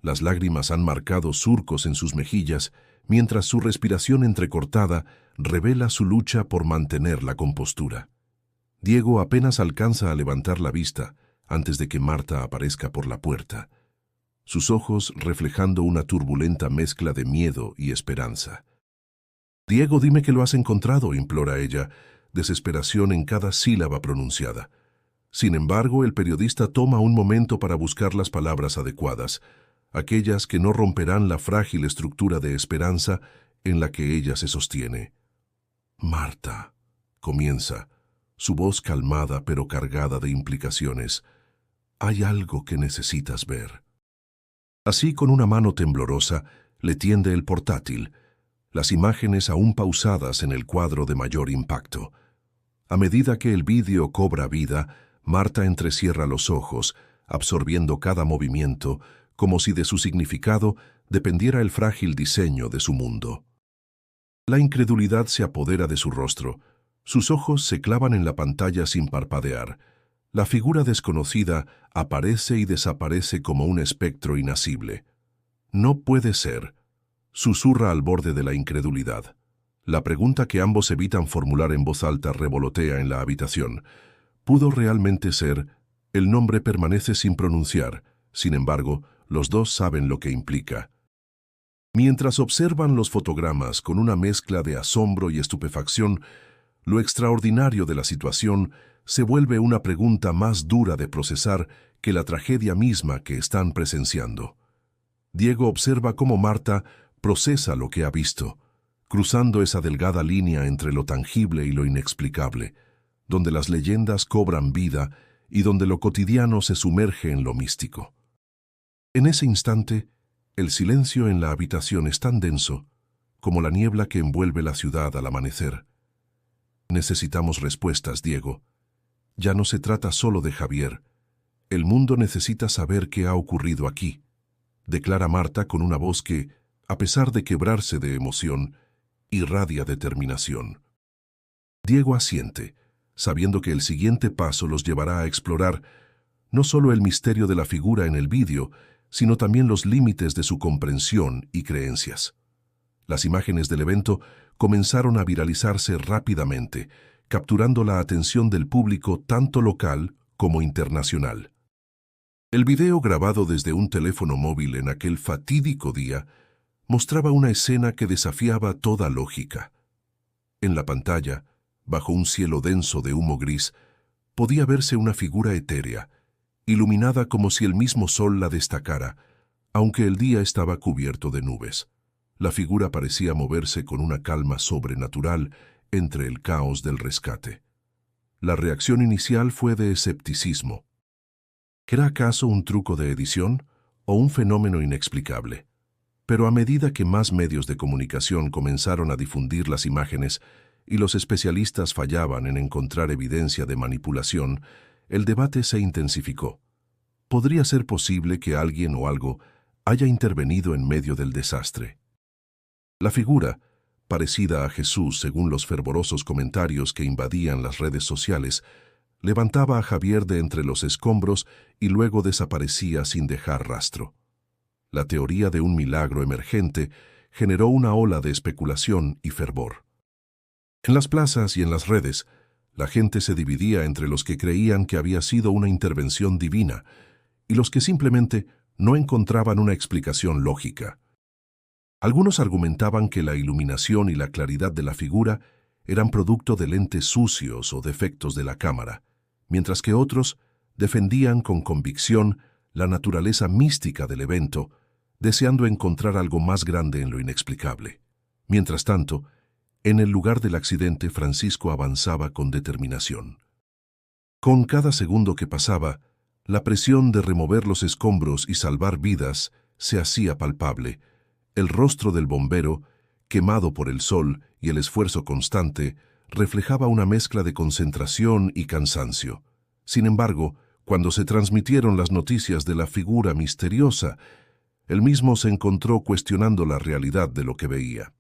Las lágrimas han marcado surcos en sus mejillas, mientras su respiración entrecortada revela su lucha por mantener la compostura. Diego apenas alcanza a levantar la vista antes de que Marta aparezca por la puerta, sus ojos reflejando una turbulenta mezcla de miedo y esperanza. «Diego, dime que lo has encontrado», implora ella, desesperación en cada sílaba pronunciada. Sin embargo, el periodista toma un momento para buscar las palabras adecuadas, aquellas que no romperán la frágil estructura de esperanza en la que ella se sostiene. «Marta», comienza, su voz calmada pero cargada de implicaciones. «Hay algo que necesitas ver». Así, con una mano temblorosa, le tiende el portátil, las imágenes aún pausadas en el cuadro de mayor impacto. A medida que el vídeo cobra vida, Marta entrecierra los ojos, absorbiendo cada movimiento, como si de su significado dependiera el frágil diseño de su mundo. La incredulidad se apodera de su rostro. Sus ojos se clavan en la pantalla sin parpadear. La figura desconocida aparece y desaparece como un espectro inasible. «No puede ser», susurra al borde de la incredulidad. La pregunta que ambos evitan formular en voz alta revolotea en la habitación. ¿Pudo realmente ser? El nombre permanece sin pronunciar. Sin embargo, los dos saben lo que implica. Mientras observan los fotogramas con una mezcla de asombro y estupefacción, lo extraordinario de la situación se vuelve una pregunta más dura de procesar que la tragedia misma que están presenciando. Diego observa cómo Marta procesa lo que ha visto, cruzando esa delgada línea entre lo tangible y lo inexplicable, donde las leyendas cobran vida y donde lo cotidiano se sumerge en lo místico. En ese instante, el silencio en la habitación es tan denso como la niebla que envuelve la ciudad al amanecer. «Necesitamos respuestas, Diego. Ya no se trata solo de Javier. El mundo necesita saber qué ha ocurrido aquí», declara Marta con una voz que, a pesar de quebrarse de emoción, irradia determinación. Diego asiente, sabiendo que el siguiente paso los llevará a explorar no solo el misterio de la figura en el vídeo, sino también los límites de su comprensión y creencias. Las imágenes del evento comenzaron a viralizarse rápidamente, capturando la atención del público tanto local como internacional. El video, grabado desde un teléfono móvil en aquel fatídico día, mostraba una escena que desafiaba toda lógica. En la pantalla, bajo un cielo denso de humo gris, podía verse una figura etérea, iluminada como si el mismo sol la destacara, aunque el día estaba cubierto de nubes. La figura parecía moverse con una calma sobrenatural entre el caos del rescate. La reacción inicial fue de escepticismo. ¿Era acaso un truco de edición o un fenómeno inexplicable? Pero a medida que más medios de comunicación comenzaron a difundir las imágenes y los especialistas fallaban en encontrar evidencia de manipulación, el debate se intensificó. ¿Podría ser posible que alguien o algo haya intervenido en medio del desastre? La figura, parecida a Jesús según los fervorosos comentarios que invadían las redes sociales, levantaba a Javier de entre los escombros y luego desaparecía sin dejar rastro. La teoría de un milagro emergente generó una ola de especulación y fervor. En las plazas y en las redes, la gente se dividía entre los que creían que había sido una intervención divina y los que simplemente no encontraban una explicación lógica. Algunos argumentaban que la iluminación y la claridad de la figura eran producto de lentes sucios o defectos de la cámara, mientras que otros defendían con convicción la naturaleza mística del evento, deseando encontrar algo más grande en lo inexplicable. Mientras tanto, en el lugar del accidente, Francisco avanzaba con determinación. Con cada segundo que pasaba, la presión de remover los escombros y salvar vidas se hacía palpable. El rostro del bombero, quemado por el sol y el esfuerzo constante, reflejaba una mezcla de concentración y cansancio. Sin embargo, cuando se transmitieron las noticias de la figura misteriosa, él mismo se encontró cuestionando la realidad de lo que veía.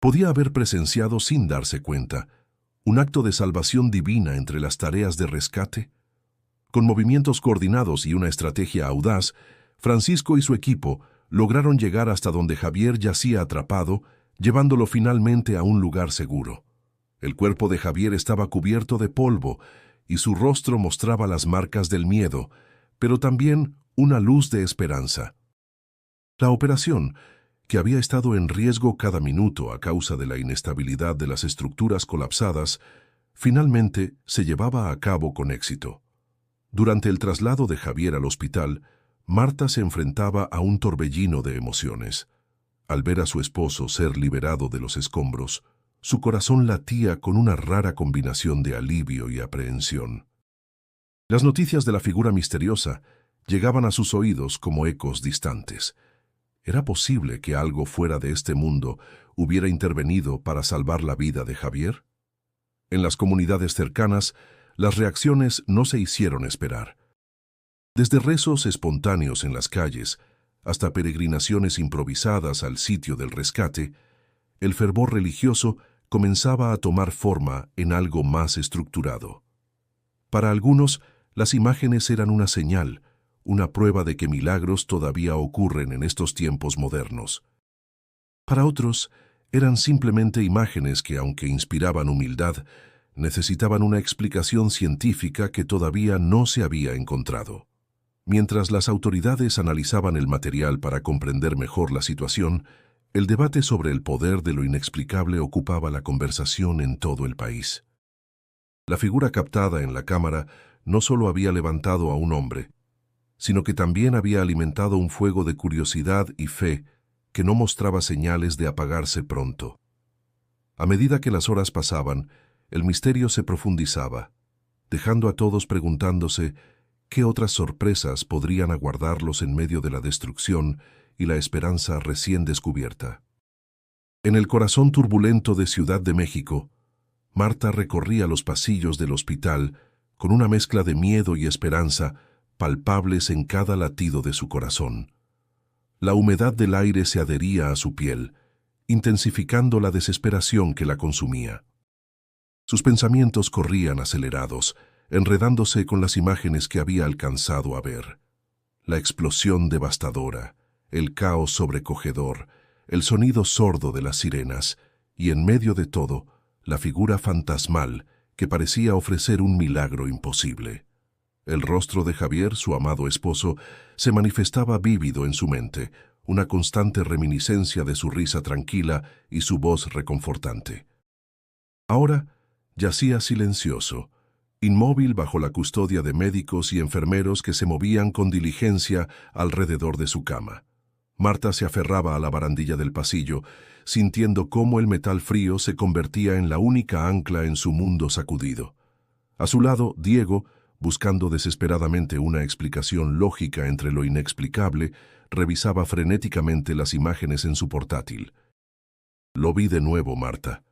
Podía haber presenciado sin darse cuenta un acto de salvación divina entre las tareas de rescate. Con movimientos coordinados y una estrategia audaz, Francisco y su equipo lograron llegar hasta donde Javier yacía atrapado, llevándolo finalmente a un lugar seguro. El cuerpo de Javier estaba cubierto de polvo y su rostro mostraba las marcas del miedo, pero también una luz de esperanza. La operación, que había estado en riesgo cada minuto a causa de la inestabilidad de las estructuras colapsadas, finalmente se llevaba a cabo con éxito. Durante el traslado de Javier al hospital, Marta se enfrentaba a un torbellino de emociones. Al ver a su esposo ser liberado de los escombros, su corazón latía con una rara combinación de alivio y aprehensión. Las noticias de la figura misteriosa llegaban a sus oídos como ecos distantes. ¿Era posible que algo fuera de este mundo hubiera intervenido para salvar la vida de Javier? En las comunidades cercanas, las reacciones no se hicieron esperar. Desde rezos espontáneos en las calles hasta peregrinaciones improvisadas al sitio del rescate, el fervor religioso comenzaba a tomar forma en algo más estructurado. Para algunos, las imágenes eran una señal, una prueba de que milagros todavía ocurren en estos tiempos modernos. Para otros, eran simplemente imágenes que, aunque inspiraban humildad, necesitaban una explicación científica que todavía no se había encontrado. Mientras las autoridades analizaban el material para comprender mejor la situación, el debate sobre el poder de lo inexplicable ocupaba la conversación en todo el país. La figura captada en la cámara no solo había levantado a un hombre, sino que también había alimentado un fuego de curiosidad y fe que no mostraba señales de apagarse pronto. A medida que las horas pasaban, el misterio se profundizaba, dejando a todos preguntándose qué otras sorpresas podrían aguardarlos en medio de la destrucción y la esperanza recién descubierta. En el corazón turbulento de Ciudad de México, Marta recorría los pasillos del hospital con una mezcla de miedo y esperanza palpables en cada latido de su corazón. La humedad del aire se adhería a su piel, intensificando la desesperación que la consumía. Sus pensamientos corrían acelerados, enredándose con las imágenes que había alcanzado a ver. La explosión devastadora, el caos sobrecogedor, el sonido sordo de las sirenas, y en medio de todo, la figura fantasmal que parecía ofrecer un milagro imposible. El rostro de Javier, su amado esposo, se manifestaba vívido en su mente, una constante reminiscencia de su risa tranquila y su voz reconfortante. Ahora yacía silencioso, inmóvil bajo la custodia de médicos y enfermeros que se movían con diligencia alrededor de su cama. Marta se aferraba a la barandilla del pasillo, sintiendo cómo el metal frío se convertía en la única ancla en su mundo sacudido. A su lado, Diego, buscando desesperadamente una explicación lógica entre lo inexplicable, revisaba frenéticamente las imágenes en su portátil. Lo vi de nuevo, Marta.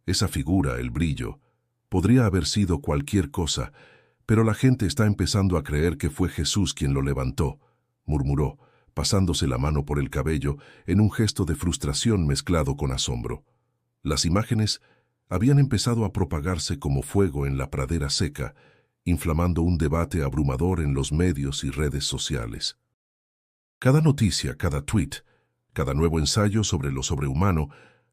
Esa figura, el brillo, podría haber sido cualquier cosa, pero la gente está empezando a creer que fue Jesús quien lo levantó, murmuró, pasándose la mano por el cabello en un gesto de frustración mezclado con asombro. Las imágenes habían empezado a propagarse como fuego en la pradera seca, inflamando un debate abrumador en los medios y redes sociales. Cada noticia, cada tuit, cada nuevo ensayo sobre lo sobrehumano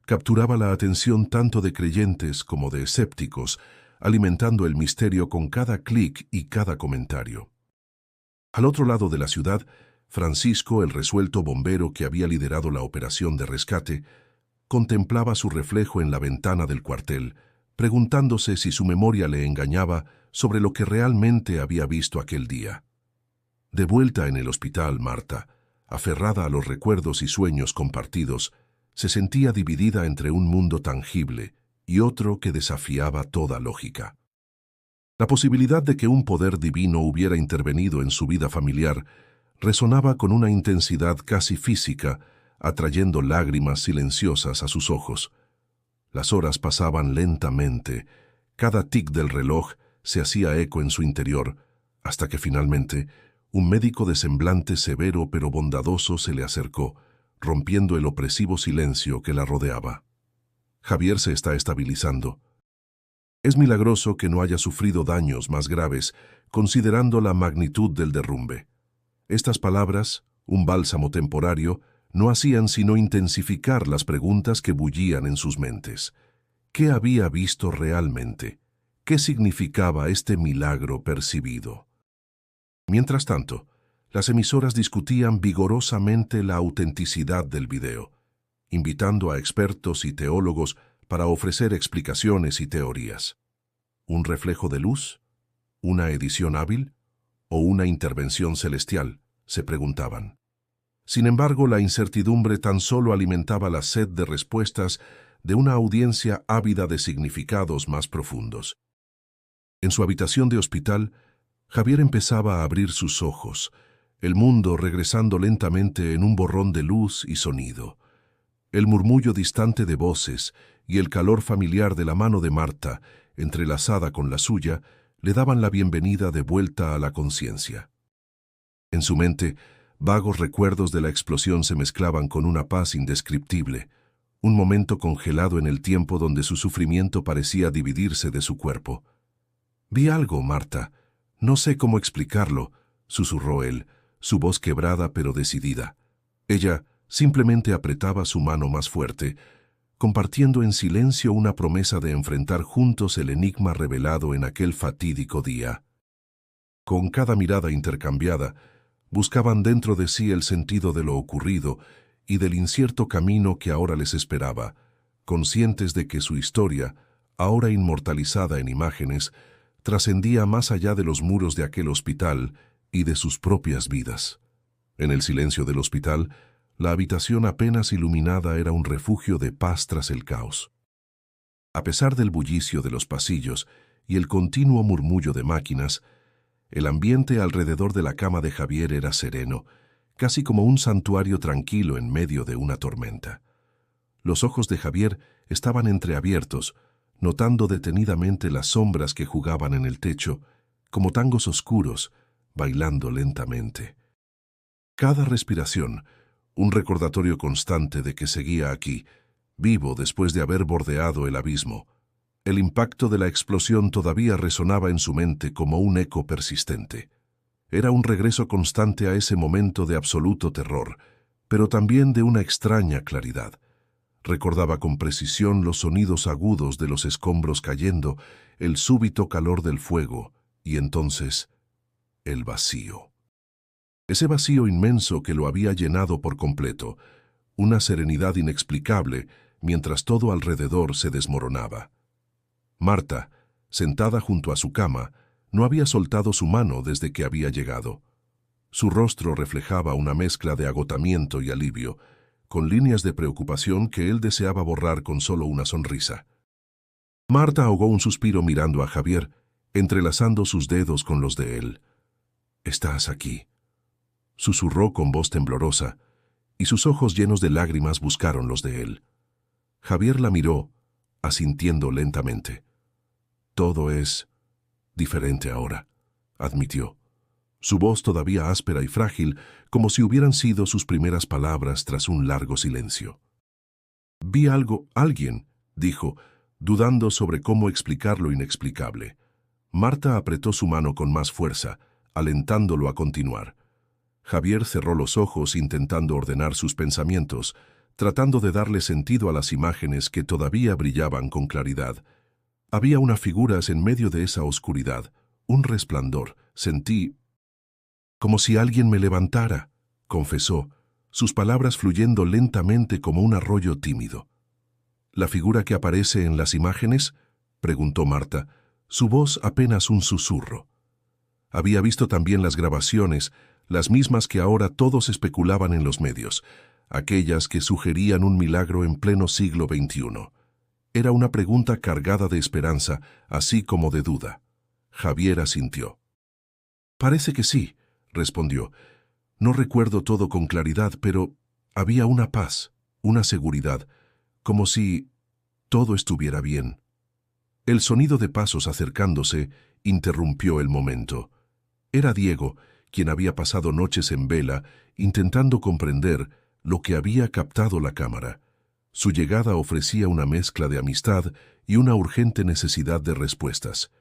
capturaba la atención tanto de creyentes como de escépticos, alimentando el misterio con cada clic y cada comentario. Al otro lado de la ciudad, Francisco, el resuelto bombero que había liderado la operación de rescate, contemplaba su reflejo en la ventana del cuartel, preguntándose si su memoria le engañaba sobre lo que realmente había visto aquel día. De vuelta en el hospital, Marta, aferrada a los recuerdos y sueños compartidos, se sentía dividida entre un mundo tangible y otro que desafiaba toda lógica. La posibilidad de que un poder divino hubiera intervenido en su vida familiar resonaba con una intensidad casi física, atrayendo lágrimas silenciosas a sus ojos. Las horas pasaban lentamente, cada tic del reloj se hacía eco en su interior, hasta que finalmente un médico de semblante severo pero bondadoso se le acercó, rompiendo el opresivo silencio que la rodeaba. Javier se está estabilizando. Es milagroso que no haya sufrido daños más graves, considerando la magnitud del derrumbe. Estas palabras, un bálsamo temporario, no hacían sino intensificar las preguntas que bullían en sus mentes. ¿Qué había visto realmente? ¿Qué significaba este milagro percibido? Mientras tanto, las emisoras discutían vigorosamente la autenticidad del video, invitando a expertos y teólogos para ofrecer explicaciones y teorías. ¿Un reflejo de luz? ¿Una edición hábil? ¿O una intervención celestial?, se preguntaban. Sin embargo, la incertidumbre tan solo alimentaba la sed de respuestas de una audiencia ávida de significados más profundos. En su habitación de hospital, Javier empezaba a abrir sus ojos, el mundo regresando lentamente en un borrón de luz y sonido. El murmullo distante de voces y el calor familiar de la mano de Marta, entrelazada con la suya, le daban la bienvenida de vuelta a la conciencia. En su mente, vagos recuerdos de la explosión se mezclaban con una paz indescriptible, un momento congelado en el tiempo donde su sufrimiento parecía dividirse de su cuerpo. «Vi algo, Marta. No sé cómo explicarlo», susurró él, su voz quebrada pero decidida. Ella simplemente apretaba su mano más fuerte, compartiendo en silencio una promesa de enfrentar juntos el enigma revelado en aquel fatídico día. Con cada mirada intercambiada, buscaban dentro de sí el sentido de lo ocurrido y del incierto camino que ahora les esperaba, conscientes de que su historia, ahora inmortalizada en imágenes, trascendía más allá de los muros de aquel hospital y de sus propias vidas. En el silencio del hospital, la habitación apenas iluminada era un refugio de paz tras el caos. A pesar del bullicio de los pasillos y el continuo murmullo de máquinas, el ambiente alrededor de la cama de Javier era sereno, casi como un santuario tranquilo en medio de una tormenta. Los ojos de Javier estaban entreabiertos, notando detenidamente las sombras que jugaban en el techo, como tangos oscuros, bailando lentamente. Cada respiración, un recordatorio constante de que seguía aquí, vivo después de haber bordeado el abismo. El impacto de la explosión todavía resonaba en su mente como un eco persistente. Era un regreso constante a ese momento de absoluto terror, pero también de una extraña claridad. Recordaba con precisión los sonidos agudos de los escombros cayendo, el súbito calor del fuego, y entonces, el vacío. Ese vacío inmenso que lo había llenado por completo, una serenidad inexplicable, mientras todo alrededor se desmoronaba. Marta, sentada junto a su cama, no había soltado su mano desde que había llegado. Su rostro reflejaba una mezcla de agotamiento y alivio, con líneas de preocupación que él deseaba borrar con solo una sonrisa. Marta ahogó un suspiro mirando a Javier, entrelazando sus dedos con los de él. «Estás aquí», susurró con voz temblorosa, y sus ojos llenos de lágrimas buscaron los de él. Javier la miró, asintiendo lentamente. «Todo es diferente ahora», admitió. Su voz todavía áspera y frágil, como si hubieran sido sus primeras palabras tras un largo silencio. «Vi algo, alguien», dijo, dudando sobre cómo explicar lo inexplicable. Marta apretó su mano con más fuerza, alentándolo a continuar. Javier cerró los ojos intentando ordenar sus pensamientos, tratando de darle sentido a las imágenes que todavía brillaban con claridad. Había unas figuras en medio de esa oscuridad, un resplandor. Sentí como si alguien me levantara, confesó, sus palabras fluyendo lentamente como un arroyo tímido. «¿La figura que aparece en las imágenes?», preguntó Marta, su voz apenas un susurro. Había visto también las grabaciones, las mismas que ahora todos especulaban en los medios, aquellas que sugerían un milagro en pleno siglo XXI. Era una pregunta cargada de esperanza, así como de duda. Javier asintió. «Parece que sí», respondió. «No recuerdo todo con claridad, pero había una paz, una seguridad, como si todo estuviera bien». El sonido de pasos acercándose interrumpió el momento. Era Diego, quien había pasado noches en vela, intentando comprender lo que había captado la cámara. Su llegada ofrecía una mezcla de amistad y una urgente necesidad de respuestas.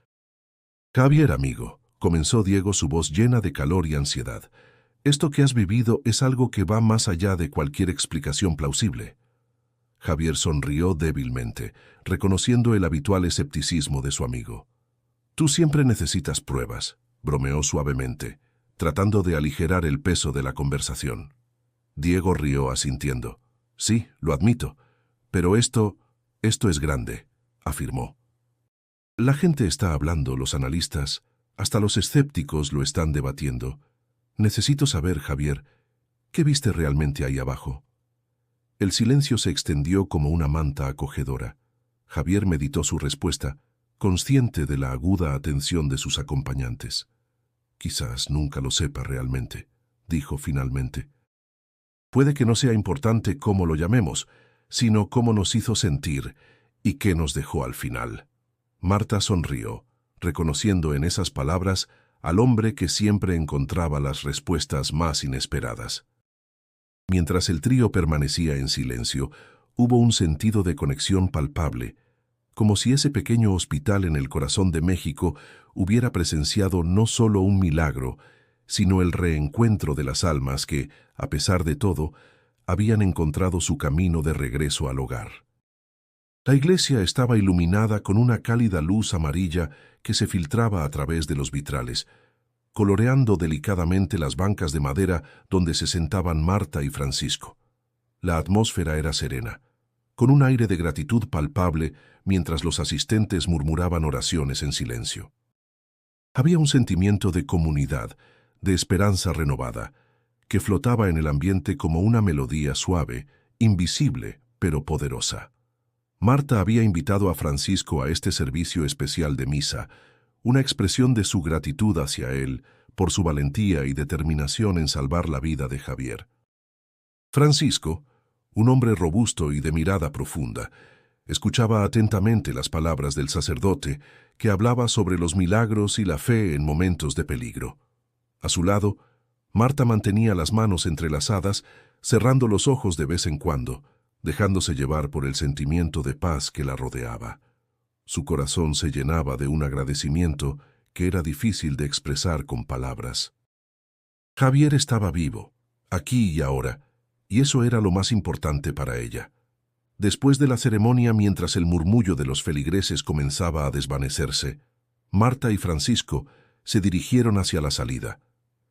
«Javier, amigo», comenzó Diego, su voz llena de calor y ansiedad. «Esto que has vivido es algo que va más allá de cualquier explicación plausible». Javier sonrió débilmente, reconociendo el habitual escepticismo de su amigo. «Tú siempre necesitas pruebas», bromeó suavemente, tratando de aligerar el peso de la conversación. Diego rió asintiendo. «Sí, lo admito, pero esto es grande», afirmó. «La gente está hablando, los analistas, hasta los escépticos lo están debatiendo. Necesito saber, Javier, ¿qué viste realmente ahí abajo?». El silencio se extendió como una manta acogedora. Javier meditó su respuesta, consciente de la aguda atención de sus acompañantes. «Quizás nunca lo sepa realmente», dijo finalmente. «Puede que no sea importante cómo lo llamemos, sino cómo nos hizo sentir y qué nos dejó al final». Marta sonrió, reconociendo en esas palabras al hombre que siempre encontraba las respuestas más inesperadas. Mientras el trío permanecía en silencio, hubo un sentido de conexión palpable, como si ese pequeño hospital en el corazón de México hubiera presenciado no solo un milagro, sino el reencuentro de las almas que, a pesar de todo, habían encontrado su camino de regreso al hogar. La iglesia estaba iluminada con una cálida luz amarilla que se filtraba a través de los vitrales, coloreando delicadamente las bancas de madera donde se sentaban Marta y Francisco. La atmósfera era serena, con un aire de gratitud palpable mientras los asistentes murmuraban oraciones en silencio. Había un sentimiento de comunidad, de esperanza renovada, que flotaba en el ambiente como una melodía suave, invisible, pero poderosa. Marta había invitado a Francisco a este servicio especial de misa, una expresión de su gratitud hacia él por su valentía y determinación en salvar la vida de Javier. Francisco, un hombre robusto y de mirada profunda, escuchaba atentamente las palabras del sacerdote, que hablaba sobre los milagros y la fe en momentos de peligro. A su lado, Marta mantenía las manos entrelazadas, cerrando los ojos de vez en cuando, dejándose llevar por el sentimiento de paz que la rodeaba. Su corazón se llenaba de un agradecimiento que era difícil de expresar con palabras. Javier estaba vivo, aquí y ahora, y eso era lo más importante para ella. Después de la ceremonia, mientras el murmullo de los feligreses comenzaba a desvanecerse, Marta y Francisco se dirigieron hacia la salida.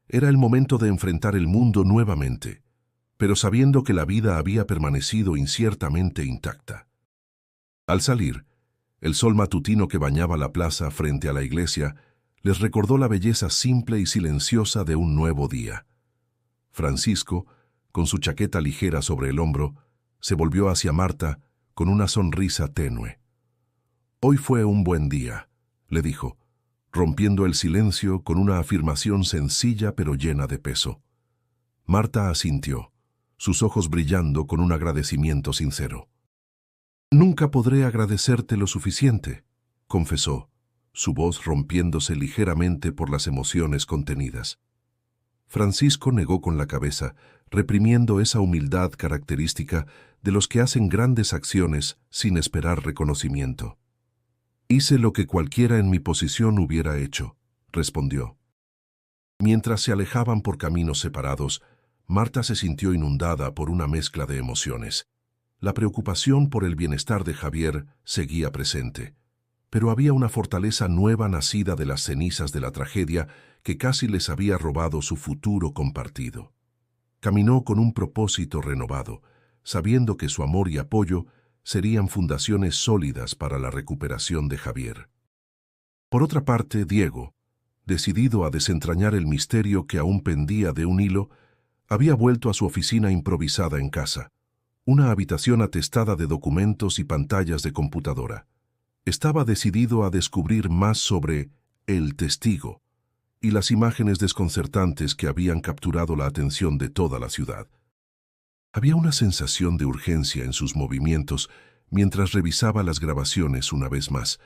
Era el momento de enfrentar el mundo nuevamente, pero sabiendo que la vida había permanecido inciertamente intacta. Al salir, el sol matutino que bañaba la plaza frente a la iglesia les recordó la belleza simple y silenciosa de un nuevo día. Francisco, con su chaqueta ligera sobre el hombro, se volvió hacia Marta con una sonrisa tenue. «Hoy fue un buen día», le dijo, rompiendo el silencio con una afirmación sencilla pero llena de peso. Marta asintió, sus ojos brillando con un agradecimiento sincero. «Nunca podré agradecerte lo suficiente», confesó, su voz rompiéndose ligeramente por las emociones contenidas. Francisco negó con la cabeza, reprimiendo esa humildad característica de los que hacen grandes acciones sin esperar reconocimiento. «Hice lo que cualquiera en mi posición hubiera hecho», respondió. Mientras se alejaban por caminos separados, Marta se sintió inundada por una mezcla de emociones. La preocupación por el bienestar de Javier seguía presente, pero había una fortaleza nueva nacida de las cenizas de la tragedia que casi les había robado su futuro compartido. Caminó con un propósito renovado, sabiendo que su amor y apoyo serían fundaciones sólidas para la recuperación de Javier. Por otra parte, Diego, decidido a desentrañar el misterio que aún pendía de un hilo, había vuelto a su oficina improvisada en casa, una habitación atestada de documentos y pantallas de computadora. Estaba decidido a descubrir más sobre el testigo y las imágenes desconcertantes que habían capturado la atención de toda la ciudad. Había una sensación de urgencia en sus movimientos mientras revisaba las grabaciones una vez más,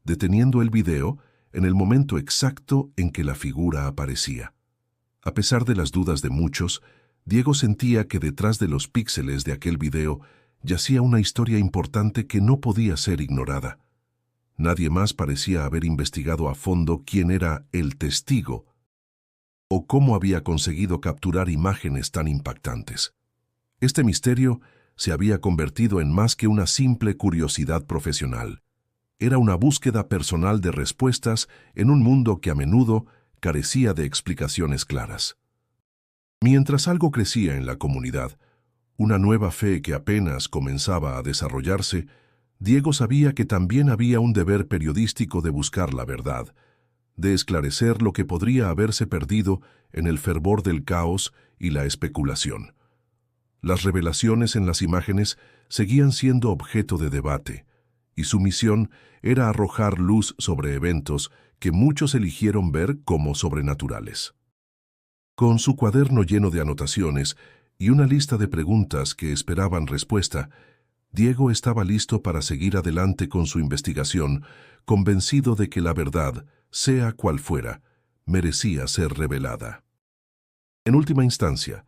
deteniendo el video en el momento exacto en que la figura aparecía. A pesar de las dudas de muchos, Diego sentía que detrás de los píxeles de aquel video yacía una historia importante que no podía ser ignorada. Nadie más parecía haber investigado a fondo quién era el testigo o cómo había conseguido capturar imágenes tan impactantes. Este misterio se había convertido en más que una simple curiosidad profesional. Era una búsqueda personal de respuestas en un mundo que a menudo carecía de explicaciones claras. Mientras algo crecía en la comunidad, una nueva fe que apenas comenzaba a desarrollarse, Diego sabía que también había un deber periodístico de buscar la verdad, de esclarecer lo que podría haberse perdido en el fervor del caos y la especulación. Las revelaciones en las imágenes seguían siendo objeto de debate, y su misión era arrojar luz sobre eventos que muchos eligieron ver como sobrenaturales. Con su cuaderno lleno de anotaciones y una lista de preguntas que esperaban respuesta, Diego estaba listo para seguir adelante con su investigación, convencido de que la verdad, sea cual fuera, merecía ser revelada. En última instancia,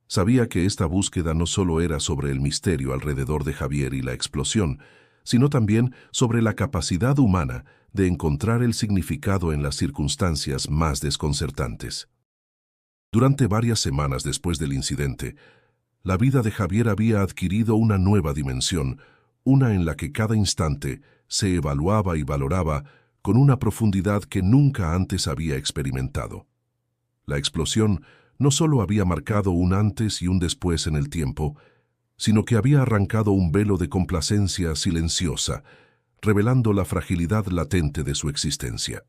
sabía que esta búsqueda no solo era sobre el misterio alrededor de Javier y la explosión, sino también sobre la capacidad humana de encontrar el significado en las circunstancias más desconcertantes. Durante varias semanas después del incidente, la vida de Javier había adquirido una nueva dimensión, una en la que cada instante se evaluaba y valoraba con una profundidad que nunca antes había experimentado. La explosión no solo había marcado un antes y un después en el tiempo, sino que había arrancado un velo de complacencia silenciosa, revelando la fragilidad latente de su existencia.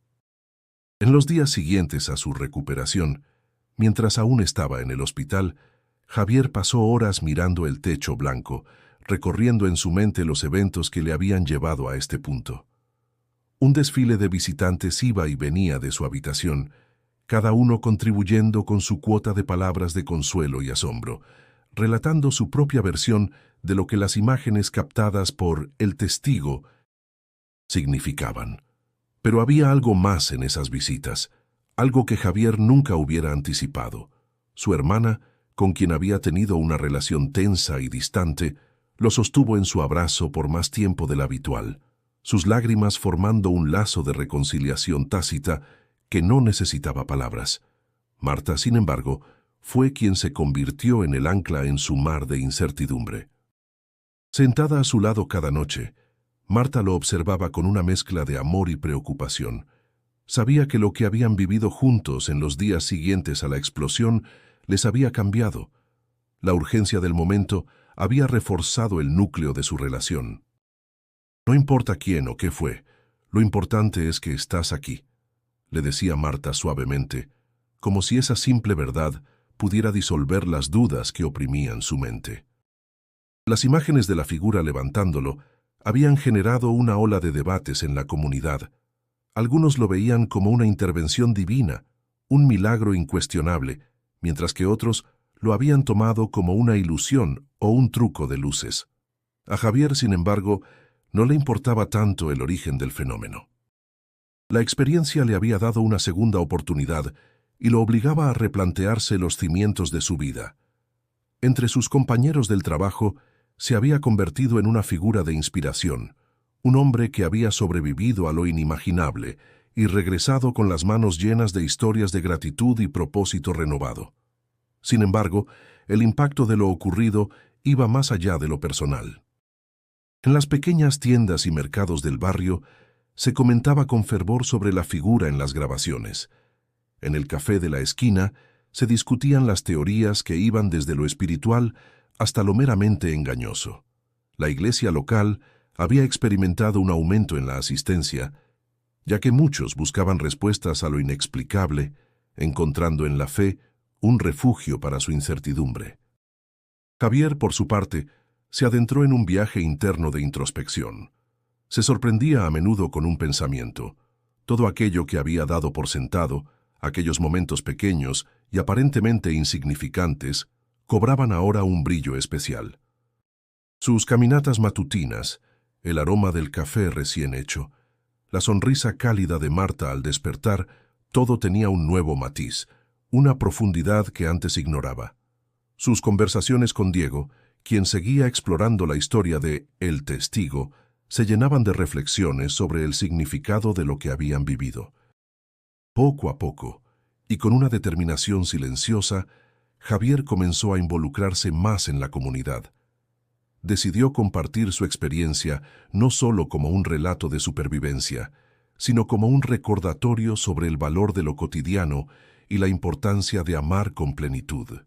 En los días siguientes a su recuperación, mientras aún estaba en el hospital, Javier pasó horas mirando el techo blanco, recorriendo en su mente los eventos que le habían llevado a este punto. Un desfile de visitantes iba y venía de su habitación, cada uno contribuyendo con su cuota de palabras de consuelo y asombro, relatando su propia versión de lo que las imágenes captadas por el testigo significaban. Pero había algo más en esas visitas, algo que Javier nunca hubiera anticipado. Su hermana, con quien había tenido una relación tensa y distante, lo sostuvo en su abrazo por más tiempo del habitual, sus lágrimas formando un lazo de reconciliación tácita que no necesitaba palabras. Marta, sin embargo, fue quien se convirtió en el ancla en su mar de incertidumbre. Sentada a su lado cada noche, Marta lo observaba con una mezcla de amor y preocupación. Sabía que lo que habían vivido juntos en los días siguientes a la explosión les había cambiado. La urgencia del momento había reforzado el núcleo de su relación. No importa quién o qué fue, lo importante es que estás aquí, le decía Marta suavemente, como si esa simple verdad pudiera disolver las dudas que oprimían su mente. Las imágenes de la figura levantándolo habían generado una ola de debates en la comunidad. Algunos lo veían como una intervención divina, un milagro incuestionable, mientras que otros lo habían tomado como una ilusión o un truco de luces. A Javier, sin embargo, no le importaba tanto el origen del fenómeno. La experiencia le había dado una segunda oportunidad y lo obligaba a replantearse los cimientos de su vida. Entre sus compañeros del trabajo se había convertido en una figura de inspiración, un hombre que había sobrevivido a lo inimaginable y regresado con las manos llenas de historias de gratitud y propósito renovado. Sin embargo, el impacto de lo ocurrido iba más allá de lo personal. En las pequeñas tiendas y mercados del barrio se comentaba con fervor sobre la figura en las grabaciones. En el café de la esquina se discutían las teorías que iban desde lo espiritual hasta lo meramente engañoso. La iglesia local había experimentado un aumento en la asistencia, ya que muchos buscaban respuestas a lo inexplicable, encontrando en la fe un refugio para su incertidumbre. Javier, por su parte, se adentró en un viaje interno de introspección. Se sorprendía a menudo con un pensamiento. Todo aquello que había dado por sentado, aquellos momentos pequeños y aparentemente insignificantes, cobraban ahora un brillo especial. Sus caminatas matutinas, el aroma del café recién hecho, la sonrisa cálida de Marta al despertar, todo tenía un nuevo matiz, una profundidad que antes ignoraba. Sus conversaciones con Diego, quien seguía explorando la historia de El Testigo, se llenaban de reflexiones sobre el significado de lo que habían vivido. Poco a poco, y con una determinación silenciosa, Javier comenzó a involucrarse más en la comunidad. Decidió compartir su experiencia no solo como un relato de supervivencia, sino como un recordatorio sobre el valor de lo cotidiano y la importancia de amar con plenitud.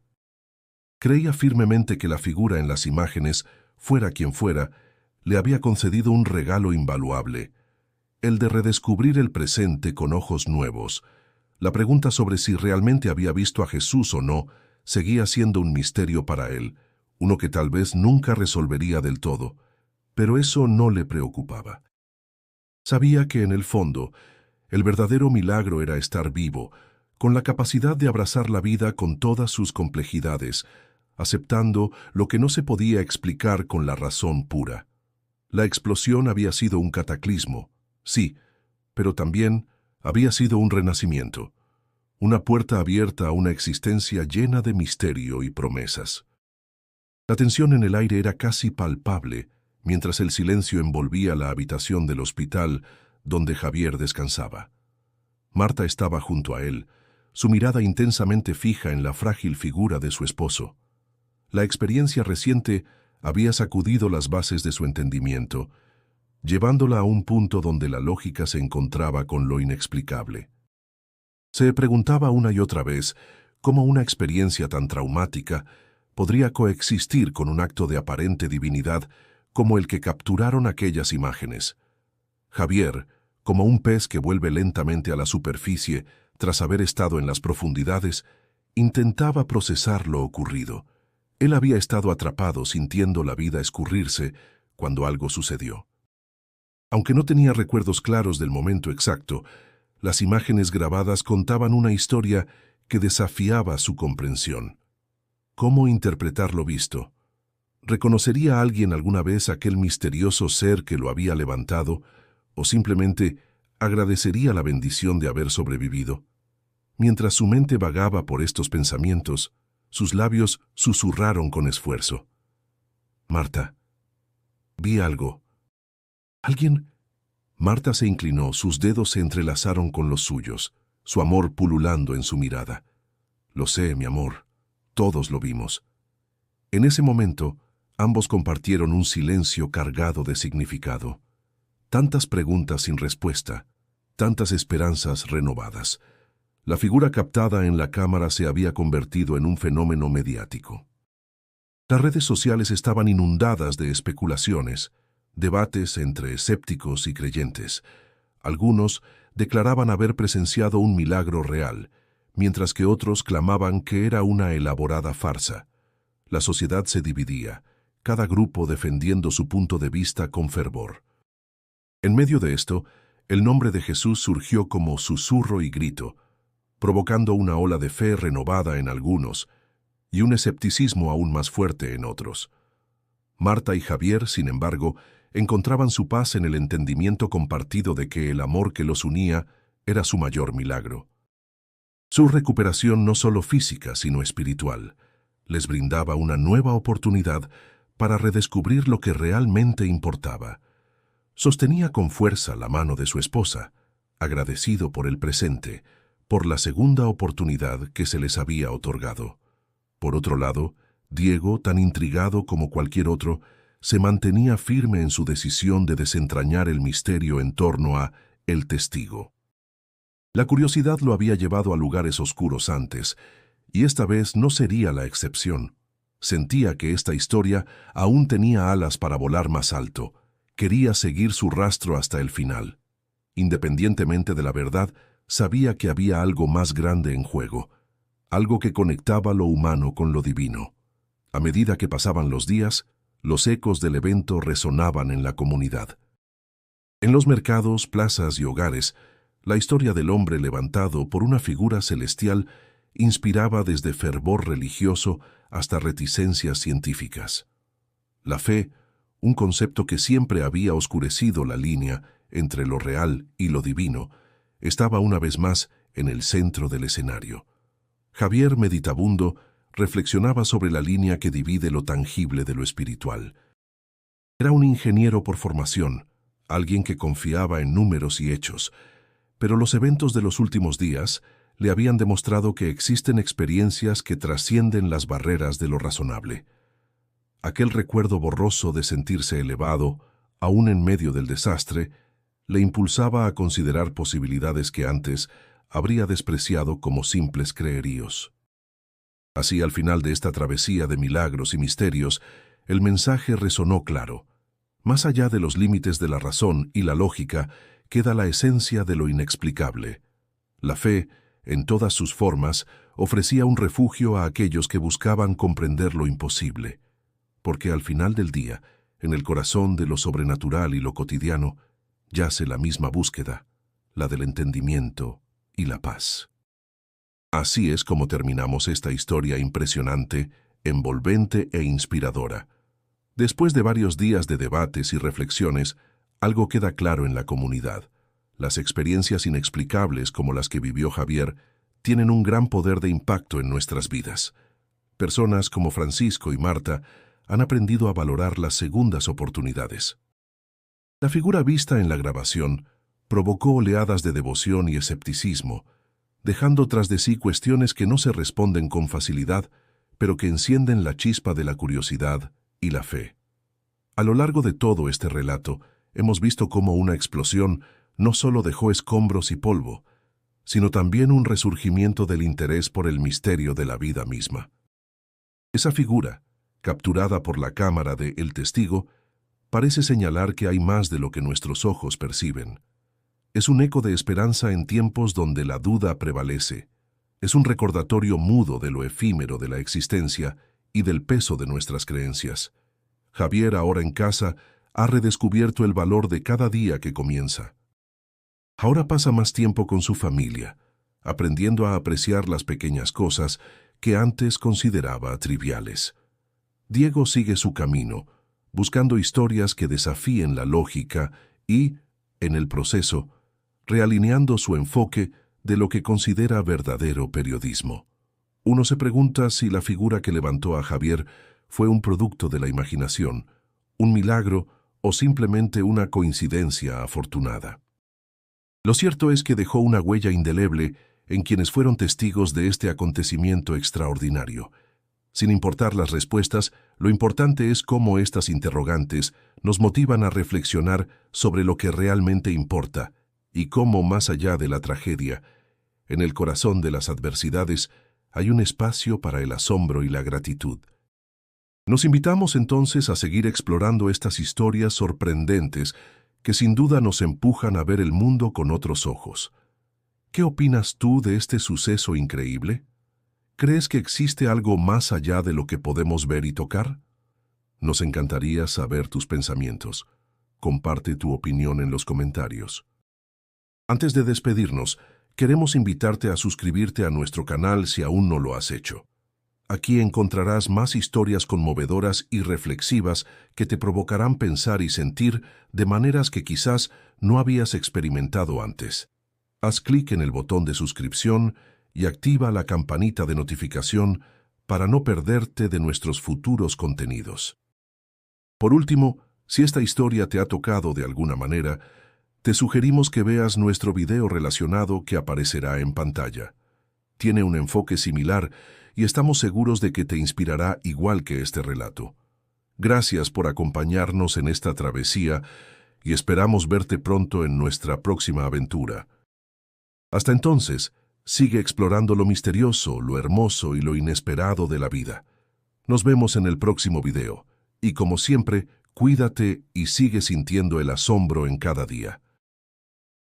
Creía firmemente que la figura en las imágenes, fuera quien fuera, le había concedido un regalo invaluable, el de redescubrir el presente con ojos nuevos. La pregunta sobre si realmente había visto a Jesús o no seguía siendo un misterio para él, uno que tal vez nunca resolvería del todo, pero eso no le preocupaba. Sabía que en el fondo, el verdadero milagro era estar vivo, con la capacidad de abrazar la vida con todas sus complejidades, aceptando lo que no se podía explicar con la razón pura. La explosión había sido un cataclismo, sí, pero también había sido un renacimiento, una puerta abierta a una existencia llena de misterio y promesas. La tensión en el aire era casi palpable, mientras el silencio envolvía la habitación del hospital donde Javier descansaba. Marta estaba junto a él, su mirada intensamente fija en la frágil figura de su esposo. La experiencia reciente había sacudido las bases de su entendimiento, llevándola a un punto donde la lógica se encontraba con lo inexplicable. Se preguntaba una y otra vez cómo una experiencia tan traumática podría coexistir con un acto de aparente divinidad como el que capturaron aquellas imágenes. Javier, como un pez que vuelve lentamente a la superficie tras haber estado en las profundidades, intentaba procesar lo ocurrido. Él había estado atrapado sintiendo la vida escurrirse cuando algo sucedió. Aunque no tenía recuerdos claros del momento exacto, las imágenes grabadas contaban una historia que desafiaba su comprensión. ¿Cómo interpretar lo visto? ¿Reconocería a alguien alguna vez aquel misterioso ser que lo había levantado, o simplemente agradecería la bendición de haber sobrevivido? Mientras su mente vagaba por estos pensamientos, sus labios susurraron con esfuerzo. «Marta, vi algo». «¿Alguien?» Marta se inclinó, sus dedos se entrelazaron con los suyos, su amor pululando en su mirada. «Lo sé, mi amor, todos lo vimos». En ese momento, ambos compartieron un silencio cargado de significado. Tantas preguntas sin respuesta, tantas esperanzas renovadas. La figura captada en la cámara se había convertido en un fenómeno mediático. Las redes sociales estaban inundadas de especulaciones, debates entre escépticos y creyentes. Algunos declaraban haber presenciado un milagro real, mientras que otros clamaban que era una elaborada farsa. La sociedad se dividía, cada grupo defendiendo su punto de vista con fervor. En medio de esto, el nombre de Jesús surgió como susurro y grito, provocando una ola de fe renovada en algunos y un escepticismo aún más fuerte en otros. Marta y Javier, sin embargo, encontraban su paz en el entendimiento compartido de que el amor que los unía era su mayor milagro. Su recuperación no solo física, sino espiritual, les brindaba una nueva oportunidad para redescubrir lo que realmente importaba. Sostenía con fuerza la mano de su esposa, agradecido por el presente, por la segunda oportunidad que se les había otorgado. Por otro lado, Diego, tan intrigado como cualquier otro, se mantenía firme en su decisión de desentrañar el misterio en torno a El Testigo. La curiosidad lo había llevado a lugares oscuros antes, y esta vez no sería la excepción. Sentía que esta historia aún tenía alas para volar más alto. Quería seguir su rastro hasta el final. Independientemente de la verdad, sabía que había algo más grande en juego, algo que conectaba lo humano con lo divino. A medida que pasaban los días, los ecos del evento resonaban en la comunidad. En los mercados, plazas y hogares, la historia del hombre levantado por una figura celestial inspiraba desde fervor religioso hasta reticencias científicas. La fe, un concepto que siempre había oscurecido la línea entre lo real y lo divino, estaba una vez más en el centro del escenario. Javier, meditabundo, reflexionaba sobre la línea que divide lo tangible de lo espiritual. Era un ingeniero por formación, alguien que confiaba en números y hechos, pero los eventos de los últimos días le habían demostrado que existen experiencias que trascienden las barreras de lo razonable. Aquel recuerdo borroso de sentirse elevado, aún en medio del desastre, le impulsaba a considerar posibilidades que antes habría despreciado como simples creeríos. Así, al final de esta travesía de milagros y misterios, el mensaje resonó claro. Más allá de los límites de la razón y la lógica, queda la esencia de lo inexplicable. La fe, en todas sus formas, ofrecía un refugio a aquellos que buscaban comprender lo imposible. Porque al final del día, en el corazón de lo sobrenatural y lo cotidiano, yace la misma búsqueda, la del entendimiento y la paz. Así es como terminamos esta historia impresionante, envolvente e inspiradora. Después de varios días de debates y reflexiones, algo queda claro en la comunidad. Las experiencias inexplicables como las que vivió Javier tienen un gran poder de impacto en nuestras vidas. Personas como Francisco y Marta han aprendido a valorar las segundas oportunidades. La figura vista en la grabación provocó oleadas de devoción y escepticismo, dejando tras de sí cuestiones que no se responden con facilidad, pero que encienden la chispa de la curiosidad y la fe. A lo largo de todo este relato, hemos visto cómo una explosión no solo dejó escombros y polvo, sino también un resurgimiento del interés por el misterio de la vida misma. Esa figura, capturada por la cámara de El Testigo, parece señalar que hay más de lo que nuestros ojos perciben. Es un eco de esperanza en tiempos donde la duda prevalece. Es un recordatorio mudo de lo efímero de la existencia y del peso de nuestras creencias. Javier, ahora en casa, ha redescubierto el valor de cada día que comienza. Ahora pasa más tiempo con su familia, aprendiendo a apreciar las pequeñas cosas que antes consideraba triviales. Diego sigue su camino, buscando historias que desafíen la lógica y, en el proceso, realineando su enfoque de lo que considera verdadero periodismo. Uno se pregunta si la figura que levantó a Javier fue un producto de la imaginación, un milagro o simplemente una coincidencia afortunada. Lo cierto es que dejó una huella indeleble en quienes fueron testigos de este acontecimiento extraordinario. Sin importar las respuestas, lo importante es cómo estas interrogantes nos motivan a reflexionar sobre lo que realmente importa y cómo, más allá de la tragedia, en el corazón de las adversidades, hay un espacio para el asombro y la gratitud. Nos invitamos entonces a seguir explorando estas historias sorprendentes que sin duda nos empujan a ver el mundo con otros ojos. ¿Qué opinas tú de este suceso increíble? ¿Crees que existe algo más allá de lo que podemos ver y tocar? Nos encantaría saber tus pensamientos. Comparte tu opinión en los comentarios. Antes de despedirnos, queremos invitarte a suscribirte a nuestro canal si aún no lo has hecho. Aquí encontrarás más historias conmovedoras y reflexivas que te provocarán pensar y sentir de maneras que quizás no habías experimentado antes. Haz clic en el botón de suscripción y activa la campanita de notificación para no perderte de nuestros futuros contenidos. Por último, si esta historia te ha tocado de alguna manera, te sugerimos que veas nuestro video relacionado que aparecerá en pantalla. Tiene un enfoque similar y estamos seguros de que te inspirará igual que este relato. Gracias por acompañarnos en esta travesía y esperamos verte pronto en nuestra próxima aventura. Hasta entonces, sigue explorando lo misterioso, lo hermoso y lo inesperado de la vida. Nos vemos en el próximo video y, como siempre, cuídate y sigue sintiendo el asombro en cada día.